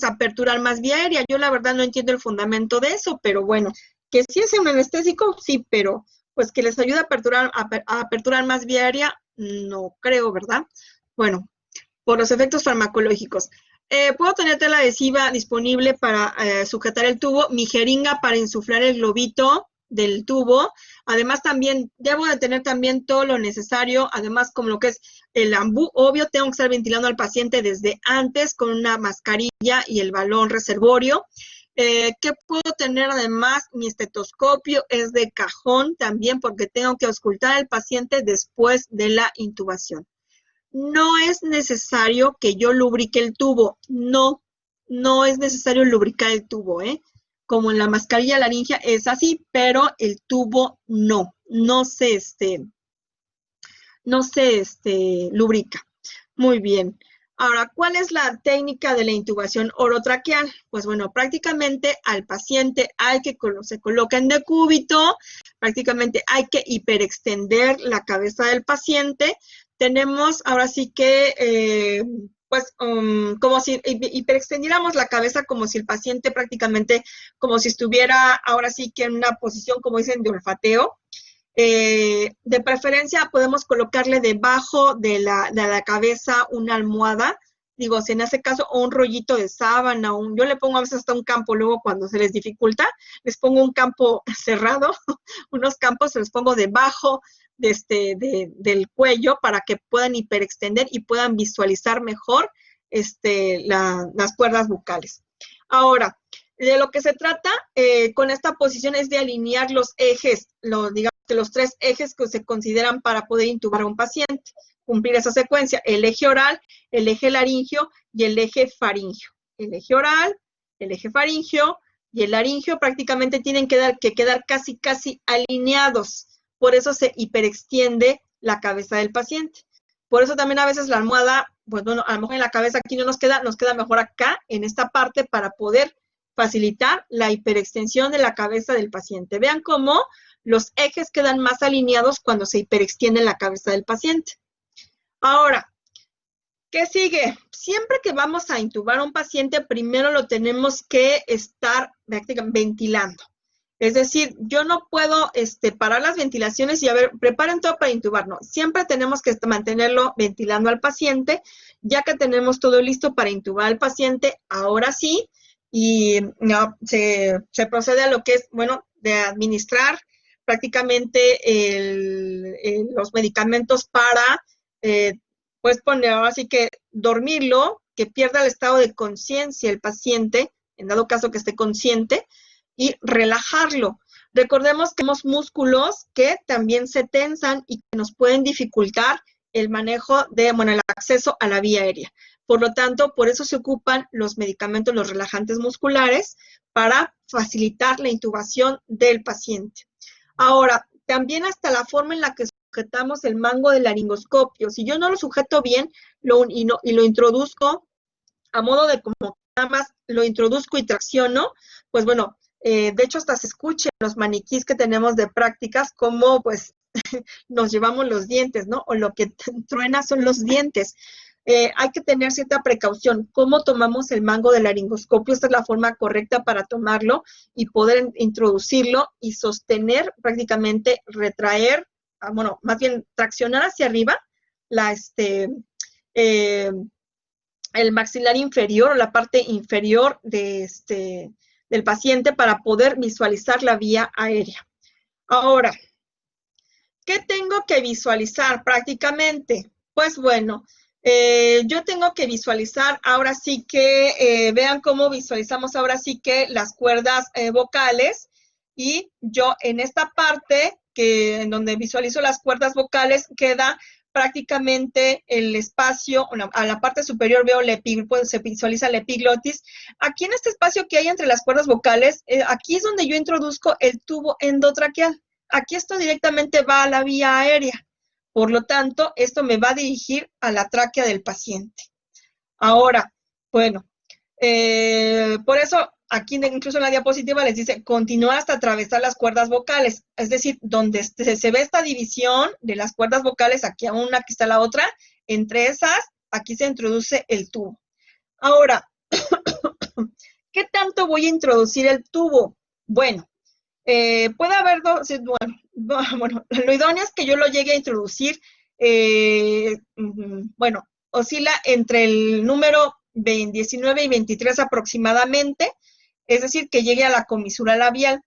aperturar más vía aérea. Yo la verdad no entiendo el fundamento de eso, pero bueno, que sí es un anestésico, sí, pero pues que les ayuda a aperturar más vía aérea, no creo, ¿verdad? Bueno, por los efectos farmacológicos. Puedo tener tela adhesiva disponible para sujetar el tubo, mi jeringa para insuflar el globito del tubo. Además también debo de tener también todo lo necesario, además como lo que es el ambú, obvio tengo que estar ventilando al paciente desde antes con una mascarilla y el balón reservorio. ¿Qué puedo tener además? Mi estetoscopio es de cajón también porque tengo que auscultar al paciente después de la intubación. No es necesario que yo lubrique el tubo, no es necesario lubricar el tubo, como en la mascarilla laringea es así, pero el tubo no se lubrica. Muy bien. Ahora, ¿cuál es la técnica de la intubación orotraqueal? Pues bueno, prácticamente al paciente hay que se coloca en decúbito, prácticamente hay que hiperextender la cabeza del paciente. Tenemos ahora sí que, como si hiperextendiéramos la cabeza como si el paciente prácticamente, como si estuviera ahora sí que en una posición, como dicen, de olfateo. De preferencia podemos colocarle debajo de la cabeza una almohada, digo, si en ese caso, o un rollito de sábana, yo le pongo a veces hasta un campo, luego cuando se les dificulta, les pongo un campo cerrado, unos campos se los pongo debajo del cuello para que puedan hiperextender y puedan visualizar mejor las cuerdas bucales. Ahora, de lo que se trata con esta posición es de alinear los ejes, digamos que los 3 ejes que se consideran para poder intubar a un paciente, cumplir esa secuencia, el eje oral, el eje laringio y el eje faringio. El eje oral, el eje faringio y el laringio prácticamente tienen que quedar casi alineados, por eso se hiperextiende la cabeza del paciente. Por eso también a veces la almohada, pues bueno, a lo mejor en la cabeza aquí no nos queda mejor acá, en esta parte, para poder facilitar la hiperextensión de la cabeza del paciente. Vean cómo los ejes quedan más alineados cuando se hiperextiende la cabeza del paciente. Ahora, ¿qué sigue? Siempre que vamos a intubar a un paciente, primero lo tenemos que estar ventilando. Es decir, yo no puedo parar las ventilaciones y a ver, preparen todo para intubar. No, siempre tenemos que mantenerlo ventilando al paciente, ya que tenemos todo listo para intubar al paciente, ahora sí, y no, se procede a lo que es, bueno, de administrar prácticamente los medicamentos para, pues poner, así que dormirlo, que pierda el estado de conciencia el paciente, en dado caso que esté consciente, y relajarlo. Recordemos que tenemos músculos que también se tensan y que nos pueden dificultar el manejo el acceso a la vía aérea. Por lo tanto, por eso se ocupan los medicamentos, los relajantes musculares, para facilitar la intubación del paciente. Ahora, también hasta la forma en la que sujetamos el mango del laringoscopio. Si yo no lo sujeto bien y lo introduzco a modo de como nada más lo introduzco y tracciono, pues bueno, de hecho hasta se escucha en los maniquís que tenemos de prácticas cómo pues nos llevamos los dientes, ¿no? O lo que truena son los dientes. Hay que tener cierta precaución. ¿Cómo tomamos el mango del laringoscopio? Esta es la forma correcta para tomarlo y poder introducirlo y sostener prácticamente, retraer, más bien traccionar hacia arriba el maxilar inferior o la parte inferior del paciente para poder visualizar la vía aérea. Ahora, ¿qué tengo que visualizar prácticamente? Pues bueno, yo tengo que visualizar ahora sí que, vean cómo visualizamos ahora sí que las cuerdas vocales, y yo en esta parte, en donde visualizo las cuerdas vocales, queda prácticamente el espacio, a la parte superior veo se visualiza la epiglotis. Aquí en este espacio que hay entre las cuerdas vocales, aquí es donde yo introduzco el tubo endotraqueal. Aquí esto directamente va a la vía aérea. Por lo tanto, esto me va a dirigir a la tráquea del paciente. Ahora, bueno, por eso aquí incluso en la diapositiva les dice continúa hasta atravesar las cuerdas vocales. Es decir, donde se ve esta división de las cuerdas vocales, aquí a una, aquí está la otra, entre esas, aquí se introduce el tubo. Ahora, ¿qué tanto voy a introducir el tubo? Bueno, puede haber dos, bueno, lo idóneo es que yo lo llegue a introducir, oscila entre el número 19 y 23 aproximadamente, es decir, que llegue a la comisura labial,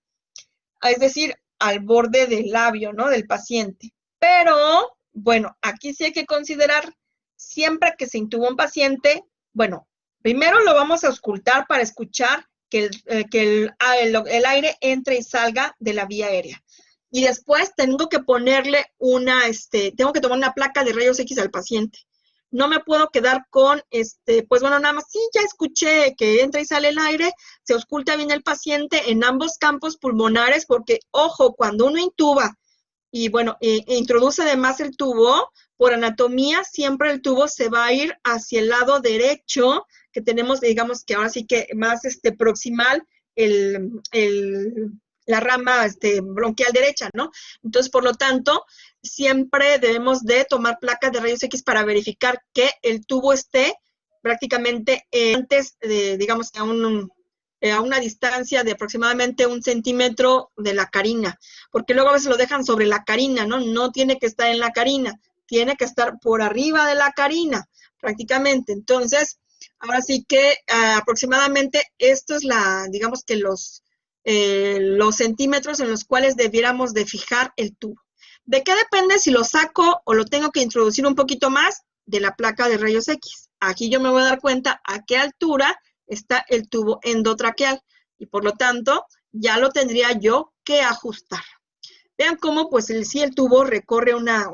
es decir, al borde del labio, ¿no?, del paciente. Pero, bueno, aquí sí hay que considerar, siempre que se intuba un paciente, bueno, primero lo vamos a auscultar para escuchar que el aire entre y salga de la vía aérea. Y después tengo que ponerle tengo que tomar una placa de rayos X al paciente. No me puedo quedar con, pues bueno, nada más, sí, ya escuché que entra y sale el aire, se ausculta bien el paciente en ambos campos pulmonares, porque, ojo, cuando uno intuba y, bueno, introduce además el tubo, por anatomía, siempre el tubo se va a ir hacia el lado derecho, que tenemos, digamos que ahora sí que más proximal la rama bronquial derecha, ¿no? Entonces, por lo tanto, siempre debemos de tomar placas de rayos X para verificar que el tubo esté prácticamente antes de, digamos, a una distancia de aproximadamente 1 centímetro de la carina, porque luego a veces lo dejan sobre la carina, ¿no? No tiene que estar en la carina, tiene que estar por arriba de la carina, prácticamente. Entonces, ahora sí que aproximadamente esto es digamos que los centímetros en los cuales debiéramos de fijar el tubo. ¿De qué depende si lo saco o lo tengo que introducir un poquito más? De la placa de rayos X. Aquí yo me voy a dar cuenta a qué altura está el tubo endotraqueal y por lo tanto ya lo tendría yo que ajustar. Vean cómo pues sí el tubo recorre una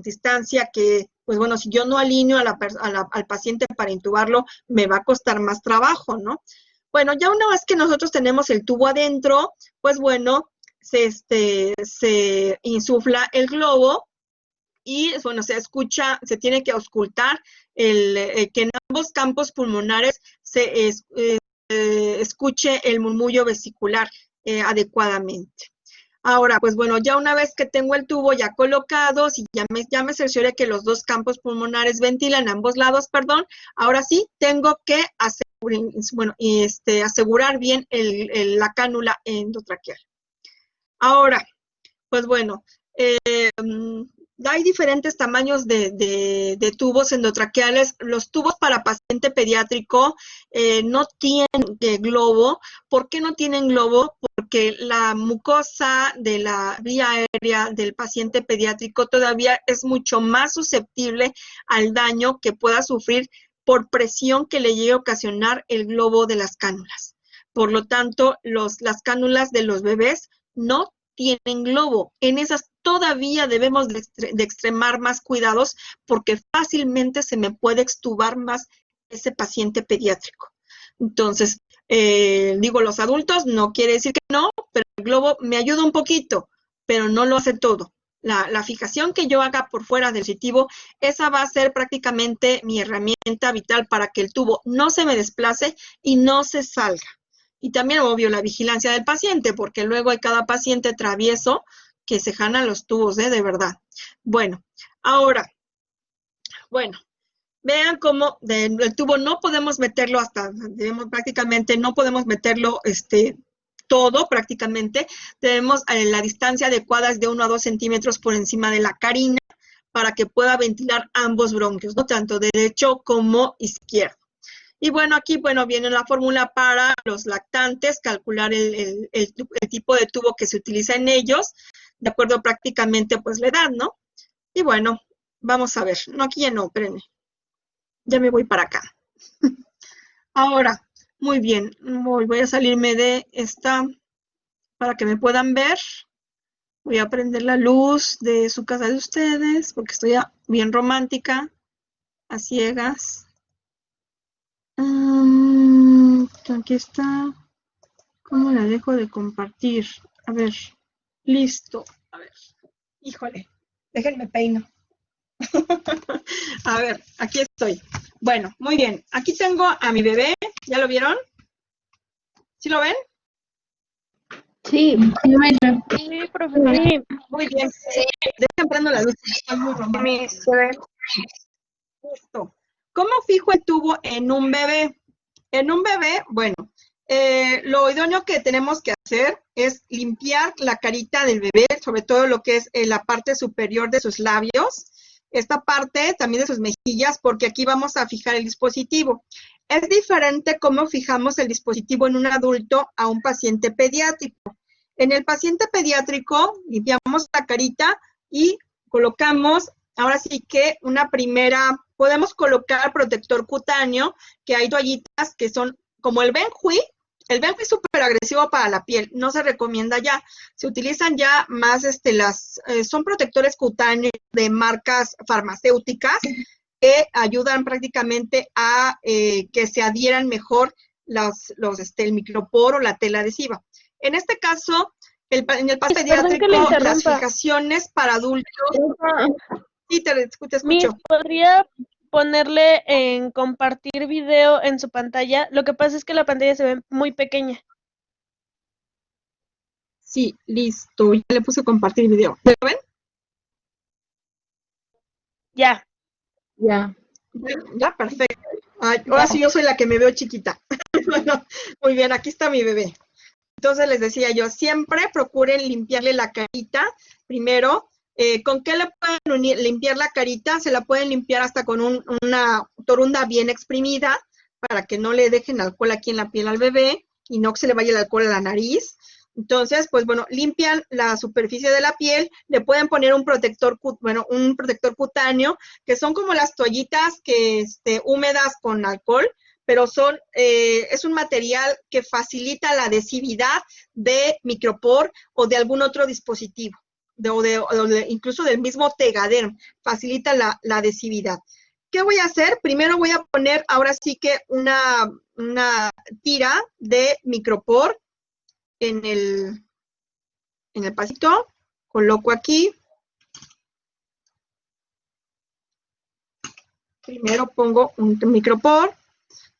distancia que, pues bueno, si yo no alineo al paciente para intubarlo, me va a costar más trabajo, ¿no? Bueno, ya una vez que nosotros tenemos el tubo adentro, pues bueno, se insufla el globo y, bueno, se tiene que auscultar que en ambos campos pulmonares se escuche el murmullo vesicular adecuadamente. Ahora, pues bueno, ya una vez que tengo el tubo ya colocado, si ya me cercioré que los dos campos pulmonares ventilan ambos lados, perdón, ahora sí tengo que asegurar bien la cánula endotraqueal. Ahora, pues bueno, hay diferentes tamaños de tubos endotraqueales. Los tubos para paciente pediátrico no tienen globo. ¿Por qué no tienen globo? Porque la mucosa de la vía aérea del paciente pediátrico todavía es mucho más susceptible al daño que pueda sufrir por presión que le llegue a ocasionar el globo de las cánulas. Por lo tanto, las cánulas de los bebés no tienen globo. En esas todavía debemos de extremar más cuidados porque fácilmente se me puede extubar más ese paciente pediátrico. Entonces, digo, los adultos no quiere decir que no, pero el globo me ayuda un poquito, pero no lo hace todo. La fijación que yo haga por fuera del dispositivo, esa va a ser prácticamente mi herramienta vital para que el tubo no se me desplace y no se salga. Y también, obvio, la vigilancia del paciente, porque luego hay cada paciente travieso que se jana los tubos, de verdad. Bueno, ahora, vean cómo el tubo no podemos meterlo prácticamente no podemos meterlo todo prácticamente. Tenemos la distancia adecuada es de 1 a 2 centímetros por encima de la carina para que pueda ventilar ambos bronquios, ¿no? Tanto derecho como izquierdo. Y bueno, aquí, viene la fórmula para los lactantes, calcular el tipo de tubo que se utiliza en ellos, de acuerdo prácticamente, pues, la edad, ¿no? Y bueno, vamos a ver. No, aquí ya no, espérenme. Ya me voy para acá. Ahora, muy bien, voy a salirme de esta para que me puedan ver. Voy a prender la luz de su casa de ustedes, porque estoy bien romántica, a ciegas. Aquí está. ¿Cómo la dejo de compartir? A ver, listo. A ver, híjole, déjenme peino. A ver, aquí estoy. Bueno, muy bien. Aquí tengo a mi bebé. ¿Ya lo vieron? ¿Sí lo ven? Sí, Sí, profe. Sí. Muy bien. Dejen prendo la luz. Está muy romántico. Listo. ¿Cómo fijo el tubo en un bebé? En un bebé, bueno, lo idóneo que tenemos que hacer es limpiar la carita del bebé, sobre todo lo que es la parte superior de sus labios, esta parte también de sus mejillas, porque aquí vamos a fijar el dispositivo. Es diferente cómo fijamos el dispositivo en un adulto a un paciente pediátrico. En el paciente pediátrico limpiamos la carita y colocamos, ahora sí que podemos colocar protector cutáneo, que hay toallitas que son como el Benjuí. El Benjuí es súper agresivo para la piel, no se recomienda ya. Se utilizan ya más, son protectores cutáneos de marcas farmacéuticas que ayudan prácticamente a que se adhieran mejor el micropor o la tela adhesiva. En este caso, en el paciente pediátrico, las fijaciones para adultos... Sí, te escucho. Miss, ¿podría ponerle en compartir video en su pantalla? Lo que pasa es que la pantalla se ve muy pequeña. Sí, listo. Ya le puse compartir video. ¿Lo ven? Ya. Ya, perfecto. Ahora sí yo soy la que me veo chiquita. Bueno, muy bien, aquí está mi bebé. Entonces les decía yo, siempre procuren limpiarle la carita primero. ¿Con qué le pueden limpiar la carita? Se la pueden limpiar hasta con una torunda bien exprimida para que no le dejen alcohol aquí en la piel al bebé y no que se le vaya el alcohol a la nariz. Entonces, pues bueno, limpian la superficie de la piel, le pueden poner un protector cutáneo, que son como las toallitas que húmedas con alcohol, pero es un material que facilita la adhesividad de micropor o de algún otro dispositivo, incluso del mismo Tegaderm, facilita la adhesividad. ¿Qué voy a hacer? Primero voy a poner ahora sí que una tira de micropor en el pasito, coloco aquí. Primero pongo un micropor.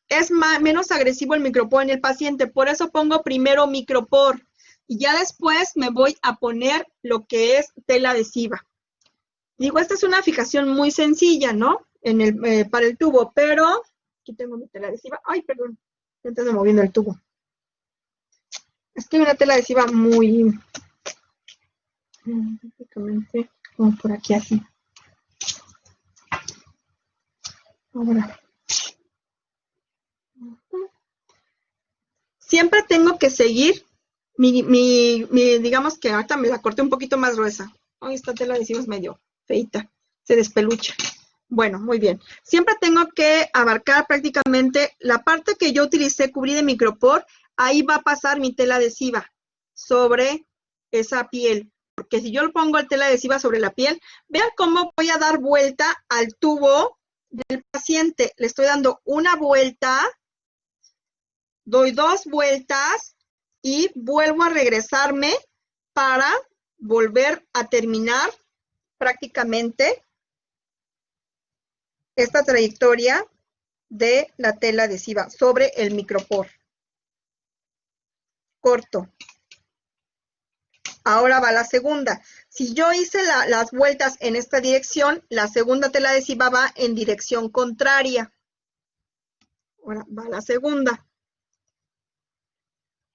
Es menos agresivo el micropor en el paciente, por eso pongo primero micropor. Y ya después me voy a poner lo que es tela adhesiva. Digo, esta es una fijación muy sencilla, ¿no? Para el tubo, pero aquí tengo mi tela adhesiva. Ay, perdón, estoy moviendo el tubo. Es que una tela adhesiva muy, prácticamente, como por aquí así. Ahora. Siempre tengo que seguir digamos que ahorita me la corté un poquito más gruesa. Ay, esta tela adhesiva es medio feita, se despelucha. Bueno, muy bien. Siempre tengo que abarcar prácticamente la parte que yo utilicé, cubrí de micropor, ahí va a pasar mi tela adhesiva sobre esa piel. Porque si yo lo pongo el tela adhesiva sobre la piel, vean cómo voy a dar vuelta al tubo del paciente. Le estoy dando una vuelta, doy 2 vueltas y vuelvo a regresarme para volver a terminar prácticamente esta trayectoria de la tela adhesiva sobre el micropor. Corto. Ahora va la segunda. Si yo hice las vueltas en esta dirección, la segunda tela adhesiva va en dirección contraria. Ahora va la segunda.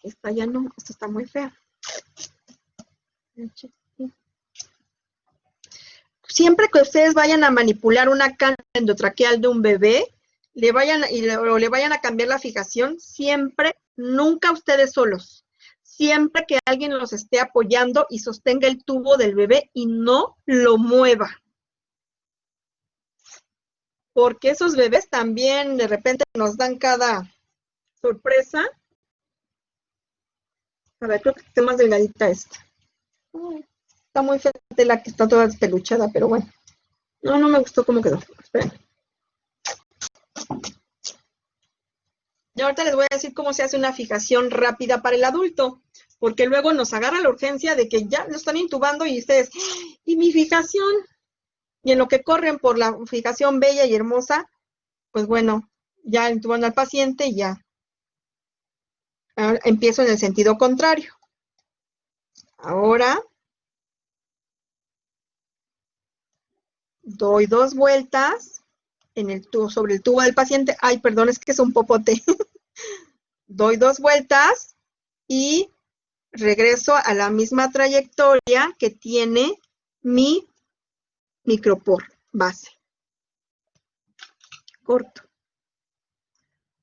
Esta ya no, esta está muy fea. Siempre que ustedes vayan a manipular una cánula endotraqueal de un bebé, le vayan a cambiar la fijación, siempre, nunca ustedes solos. Siempre que alguien los esté apoyando y sostenga el tubo del bebé y no lo mueva. Porque esos bebés también de repente nos dan cada sorpresa. A ver, creo que esté más delgadita esta. Está muy fea la tela que está toda despeluchada, pero bueno. No me gustó cómo quedó. Esperen. Y ahorita les voy a decir cómo se hace una fijación rápida para el adulto, porque luego nos agarra la urgencia de que ya lo están intubando y ustedes, ¿y mi fijación? Y en lo que corren por la fijación bella y hermosa, pues bueno, ya intubando al paciente y ya. Ahora empiezo en el sentido contrario. Ahora doy 2 vueltas en el tubo, sobre el tubo del paciente. Ay, perdón, es que es un popote. Doy 2 vueltas y regreso a la misma trayectoria que tiene mi micropor base. Corto.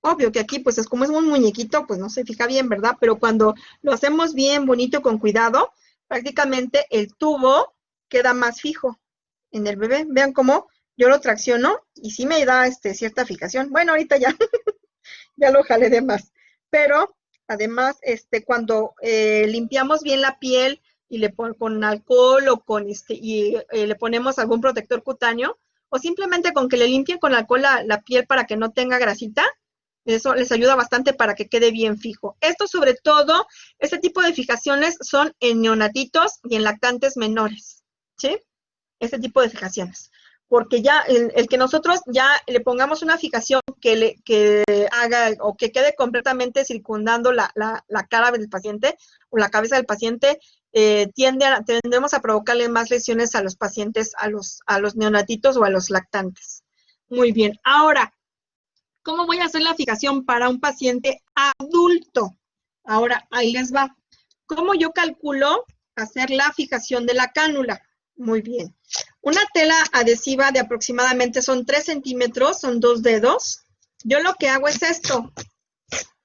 Obvio que aquí, pues es como es un muñequito, pues no se fija bien, ¿verdad? Pero cuando lo hacemos bien, bonito, con cuidado, prácticamente el tubo queda más fijo en el bebé. Vean cómo yo lo tracciono y sí me da cierta fijación. Bueno, ahorita ya, ya lo jalé de más. Pero además, cuando limpiamos bien la piel y le ponemos con alcohol o con le ponemos algún protector cutáneo, o simplemente con que le limpien con alcohol la piel para que no tenga grasita, eso les ayuda bastante para que quede bien fijo. Esto sobre todo, este tipo de fijaciones son en neonatitos y en lactantes menores, ¿sí? Este tipo de fijaciones. Porque ya el que nosotros ya le pongamos una fijación que haga o que quede completamente circundando la cara del paciente o la cabeza del paciente, tendemos a provocarle más lesiones a los pacientes, a los neonatitos o a los lactantes. Muy bien. Ahora, ¿cómo voy a hacer la fijación para un paciente adulto? Ahora, ahí les va. ¿Cómo yo calculo hacer la fijación de la cánula? Muy bien. Una tela adhesiva de aproximadamente son 3 centímetros, son 2 dedos. Yo lo que hago es esto.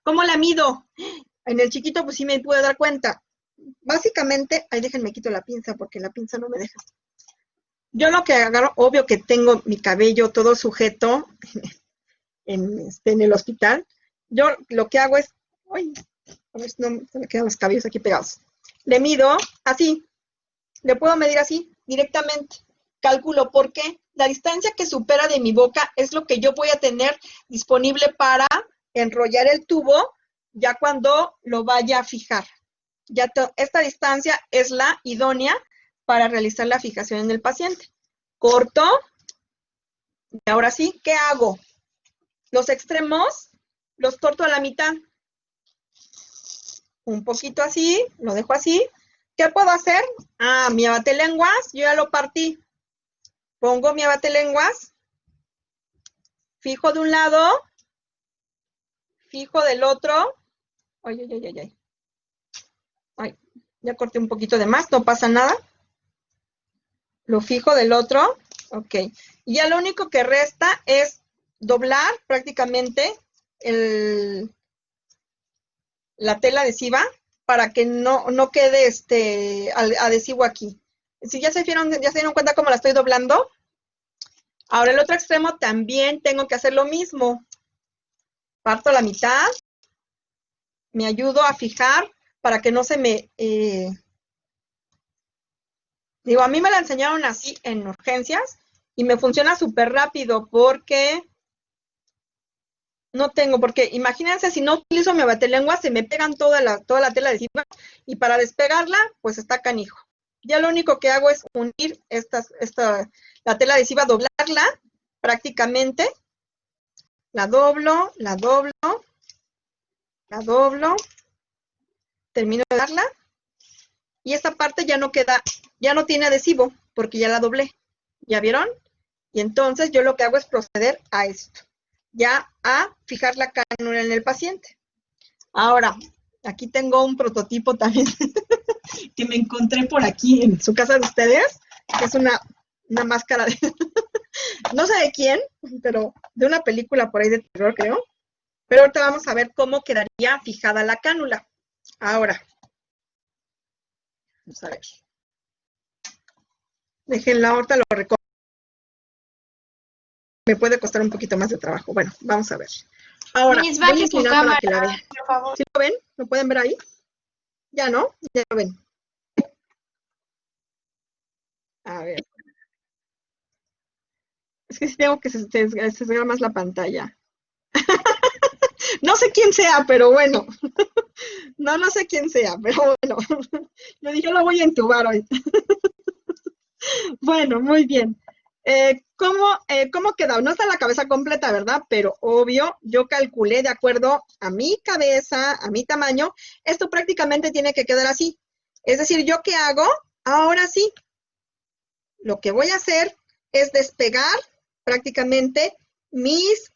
¿Cómo la mido? En el chiquito, pues sí me pude dar cuenta. Básicamente, ahí déjenme quito la pinza porque la pinza no me deja. Yo lo que agarro, obvio que tengo mi cabello todo sujeto en el hospital. Yo lo que hago es, ay, a ver si no se me quedan los cabellos aquí pegados. Le mido así. Le puedo medir así, directamente. Calculo por qué. La distancia que supera de mi boca es lo que yo voy a tener disponible para enrollar el tubo ya cuando lo vaya a fijar. Esta distancia es la idónea para realizar la fijación en el paciente. Corto. Y ahora sí, ¿qué hago? Los extremos los corto a la mitad. Un poquito así, lo dejo así. ¿Qué puedo hacer? Mi abatelenguas, yo ya lo partí. Pongo mi abatelenguas, fijo de un lado, fijo del otro. Ay. Ay, ya corté un poquito de más, no pasa nada. Lo fijo del otro, ok. Y ya lo único que resta es doblar prácticamente la tela adhesiva para que no quede adhesivo aquí. Si ya se dieron cuenta cómo la estoy doblando. Ahora el otro extremo también tengo que hacer lo mismo. Parto la mitad. Me ayudo a fijar para que no se me Digo, a mí me la enseñaron así en urgencias y me funciona súper rápido porque no tengo, porque imagínense, si no utilizo mi abatelengua, se me pegan toda la tela adhesiva y para despegarla, pues está canijo. Ya lo único que hago es unir la tela adhesiva, doblarla prácticamente. La doblo, la doblo, la doblo, termino de darla y esta parte ya no queda, ya no tiene adhesivo porque ya la doblé. ¿Ya vieron? Y entonces yo lo que hago es proceder a esto, ya a fijar la cánula en el paciente. Ahora, aquí tengo un prototipo también que me encontré por aquí en su casa de ustedes, que es una máscara de, no sé de quién, pero de una película por ahí de terror, creo. Pero ahorita vamos a ver cómo quedaría fijada la cánula. Ahora, vamos a ver. Déjenla, ahorita lo recorto. Me puede costar un poquito más de trabajo. Bueno, vamos a ver. Ahora, Miss, voy a baje su inclinar para que la cámara, vean. por favor. ¿Sí lo ven? ¿Lo pueden ver ahí? Ya, ¿no? Ya lo ven. A ver. Es que sí tengo que sesgar más la pantalla. No sé quién sea, pero bueno. No sé quién sea, pero bueno. Yo dije, lo voy a entubar hoy. Bueno, muy bien. ¿Cómo quedó? No está la cabeza completa, ¿verdad? Pero obvio, yo calculé de acuerdo a mi cabeza, a mi tamaño, esto prácticamente tiene que quedar así. Es decir, ¿yo qué hago? Ahora sí, lo que voy a hacer es despegar prácticamente mis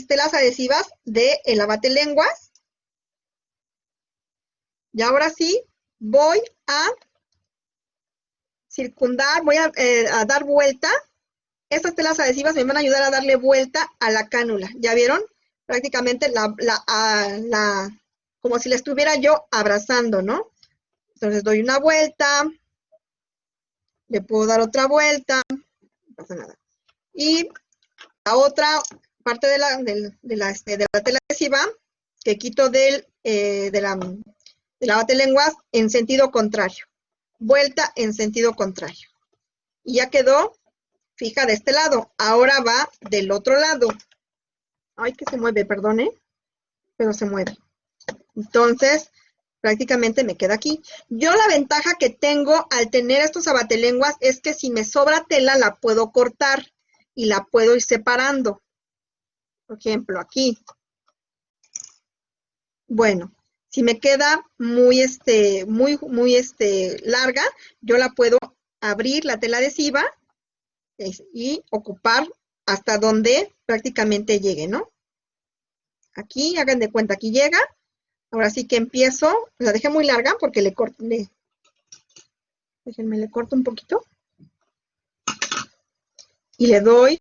telas adhesivas del abatelenguas. Y ahora sí, voy a circundar, voy a dar vuelta. Estas telas adhesivas me van a ayudar a darle vuelta a la cánula. ¿Ya vieron? Prácticamente como si la estuviera yo abrazando, ¿no? Entonces doy una vuelta, le puedo dar otra vuelta, no pasa nada. Y la otra parte de la tela adhesiva que quito de la batelenguas en sentido contrario. Vuelta en sentido contrario. Y ya quedó fija de este lado. Ahora va del otro lado. Ay, que se mueve, perdone, pero se mueve. Entonces, prácticamente me queda aquí. Yo la ventaja que tengo al tener estos abatelenguas es que si me sobra tela la puedo cortar y la puedo ir separando. Por ejemplo, aquí. Bueno, si me queda muy larga, yo la puedo abrir la tela adhesiva y ocupar hasta donde prácticamente llegue, ¿no? Aquí, hagan de cuenta, aquí llega. Ahora sí que empiezo, la dejé muy larga porque déjenme, le corto un poquito. Y le doy.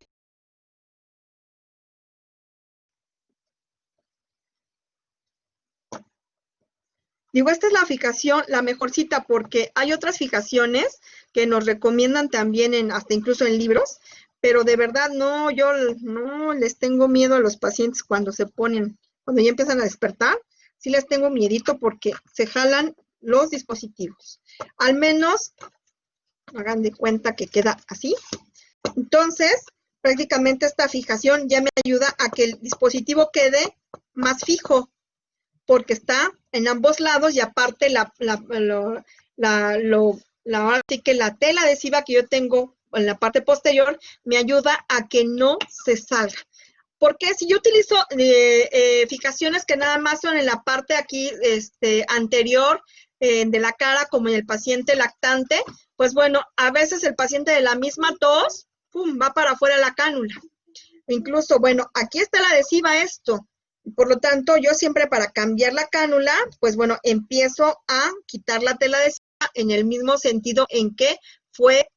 Digo, esta es la fijación, la mejorcita, porque hay otras fijaciones que nos recomiendan también hasta incluso en libros, pero de verdad no, yo no les tengo miedo a los pacientes cuando ya empiezan a despertar, sí les tengo miedito porque se jalan los dispositivos. Al menos, hagan de cuenta que queda así. Entonces, prácticamente esta fijación ya me ayuda a que el dispositivo quede más fijo, porque está en ambos lados y aparte ahora sí que la tela adhesiva que yo tengo en la parte posterior me ayuda a que no se salga. Porque si yo utilizo fijaciones que nada más son en la parte aquí anterior de la cara, como en el paciente lactante, pues bueno, a veces el paciente de la misma tos, ¡pum!, va para afuera la cánula. Incluso, bueno, aquí está la adhesiva esto. Por lo tanto, yo siempre para cambiar la cánula, pues bueno, empiezo a quitar la tela adhesiva en el mismo sentido en que fue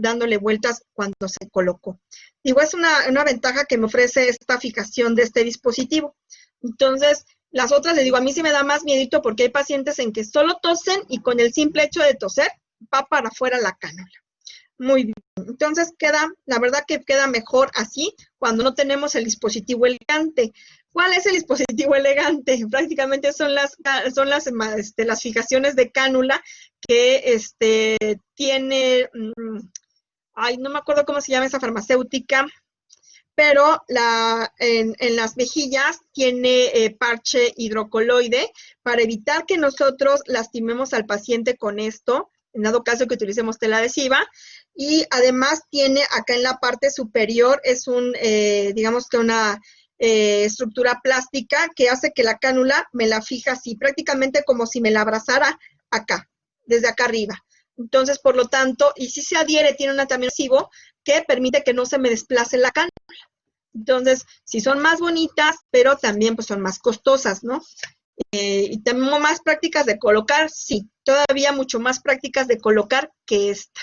dándole vueltas cuando se colocó. Digo, es una ventaja que me ofrece esta fijación de este dispositivo. Entonces, las otras, les digo, a mí sí me da más miedito porque hay pacientes en que solo tosen y con el simple hecho de toser va para afuera la cánula. Muy bien. Entonces la verdad que queda mejor así cuando no tenemos el dispositivo elegante. ¿Cuál es el dispositivo elegante? Prácticamente son las fijaciones de cánula que tiene, ay, no me acuerdo cómo se llama esa farmacéutica, pero en las mejillas tiene parche hidrocoloide para evitar que nosotros lastimemos al paciente con esto, en dado caso que utilicemos tela adhesiva, y además tiene acá en la parte superior, es digamos que una estructura plástica que hace que la cánula me la fija así, prácticamente como si me la abrazara acá, desde acá arriba. Entonces, por lo tanto, y si se adhiere, tiene un también adhesivo que permite que no se me desplace la cánula. Entonces, sí son más bonitas, pero también pues son más costosas, ¿no? Y también más prácticas de colocar, sí, todavía mucho más prácticas de colocar que esta.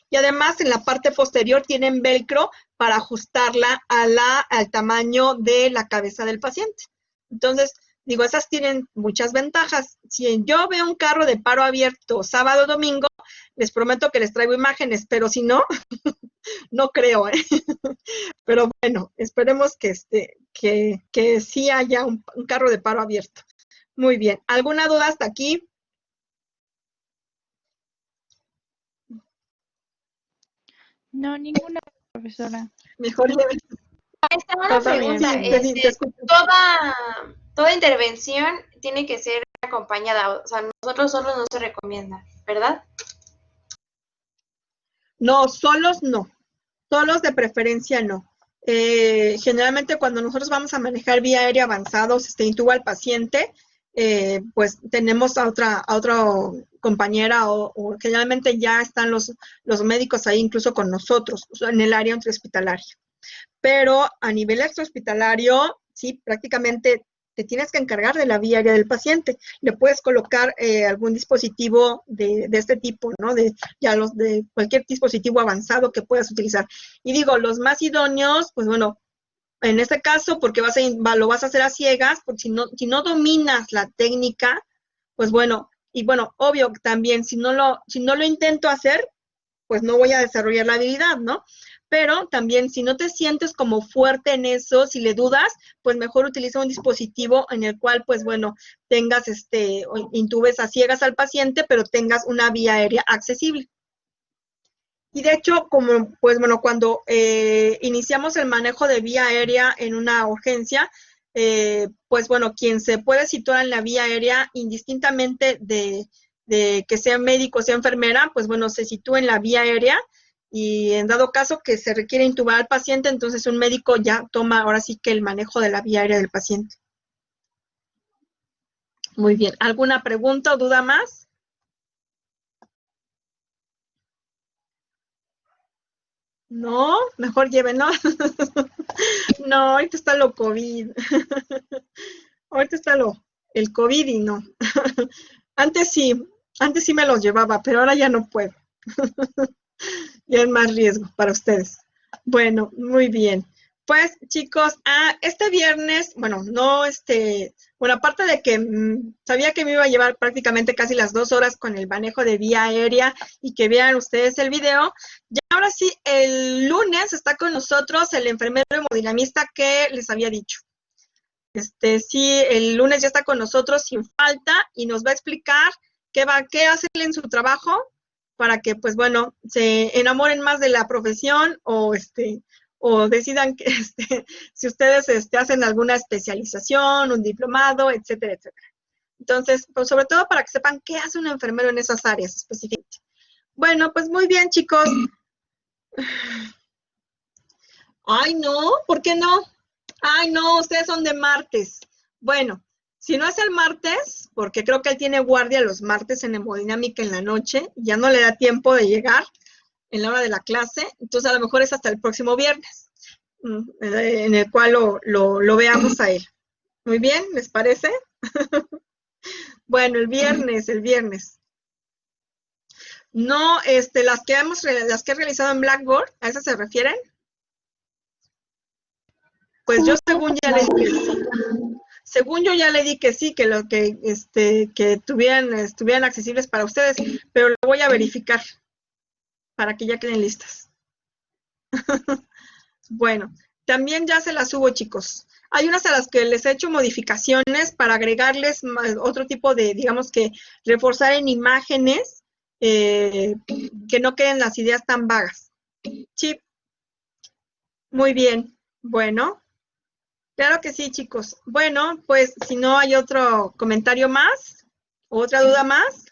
Y además en la parte posterior tienen velcro para ajustarla al tamaño de la cabeza del paciente. Entonces, digo, esas tienen muchas ventajas. Si yo veo un carro de paro abierto sábado o domingo, les prometo que les traigo imágenes, pero si no, no creo, ¿eh? Pero bueno, esperemos que sí haya un carro de paro abierto. Muy bien. ¿Alguna duda hasta aquí? No, ninguna, profesora. Mejor lleven. Maestra, una Todo bien. pregunta. Sí, te escucho. Toda intervención tiene que ser acompañada, o sea, nosotros solos no se recomienda, ¿verdad? No, solos no. Solos de preferencia no. Generalmente cuando nosotros vamos a manejar vía aérea avanzado, se intuba al paciente, pues tenemos a otra compañera o generalmente ya están los médicos ahí incluso con nosotros, en el área intrahospitalaria. Pero a nivel extrahospitalario, sí, prácticamente te tienes que encargar de la vía aérea del paciente. Le puedes colocar algún dispositivo de este tipo, ¿no? De cualquier dispositivo avanzado que puedas utilizar. Y digo, los más idóneos, pues bueno, en este caso, porque lo vas a hacer a ciegas, porque si no dominas la técnica, pues bueno, y bueno, obvio también, si no lo intento hacer, pues no voy a desarrollar la habilidad, ¿no? Pero también si no te sientes como fuerte en eso, si le dudas, pues mejor utiliza un dispositivo en el cual, pues bueno, tengas intubes a ciegas al paciente, pero tengas una vía aérea accesible. Y de hecho, como, pues bueno, cuando iniciamos el manejo de vía aérea en una urgencia, pues bueno, quien se puede situar en la vía aérea indistintamente de que sea médico o sea enfermera, pues bueno, se sitúa en la vía aérea y en dado caso que se requiere intubar al paciente, entonces un médico ya toma ahora sí que el manejo de la vía aérea del paciente. Muy bien. ¿Alguna pregunta o duda más? No, mejor lleven, ¿no? No, ahorita está lo COVID. Ahorita está el COVID y no. Antes sí me los llevaba, pero ahora ya no puedo. Ya es más riesgo para ustedes. Bueno, muy bien. Pues chicos, este viernes, bueno, no, bueno, aparte de que sabía que me iba a llevar prácticamente casi las 2 horas con el manejo de vía aérea y que vean ustedes el video, ya ahora sí, el lunes está con nosotros el enfermero hemodinamista que les había dicho. Sí, el lunes ya está con nosotros sin falta y nos va a explicar qué hace en su trabajo para que, pues bueno, se enamoren más de la profesión o decidan que si ustedes hacen alguna especialización, un diplomado, etcétera, etcétera. Entonces, pues sobre todo para que sepan qué hace un enfermero en esas áreas específicamente. Bueno, pues muy bien, chicos. Ay, no, ¿por qué no? Ay, no, ustedes son de martes. Bueno, si no es el martes, porque creo que él tiene guardia los martes en hemodinámica en la noche, ya no le da tiempo de llegar en la hora de la clase, entonces a lo mejor es hasta el próximo viernes, en el cual lo veamos a él. Muy bien, ¿les parece? Bueno, el viernes. No, las que he realizado en Blackboard, ¿a esas se refieren? Pues yo según ya le di que sí. Según yo ya le di que sí, que que estuvieran accesibles para ustedes, pero lo voy a verificar para que ya queden listas. Bueno, también ya se las subo, chicos. Hay unas a las que les he hecho modificaciones para agregarles otro tipo de, digamos que, reforzar en imágenes, que no queden las ideas tan vagas. Sí, muy bien. Bueno, claro que sí, chicos. Bueno, pues si no hay otro comentario más, o otra duda más,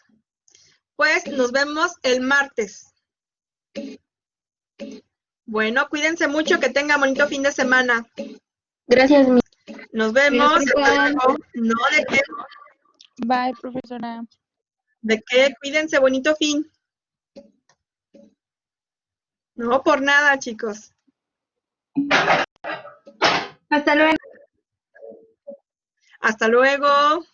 pues nos vemos el martes. Bueno, cuídense mucho, que tengan bonito fin de semana. Gracias, mi. Nos vemos. Gracias. No, ¿de qué? Bye, profesora. ¿De qué? Cuídense, bonito fin. No, por nada, chicos. Hasta luego. Hasta luego.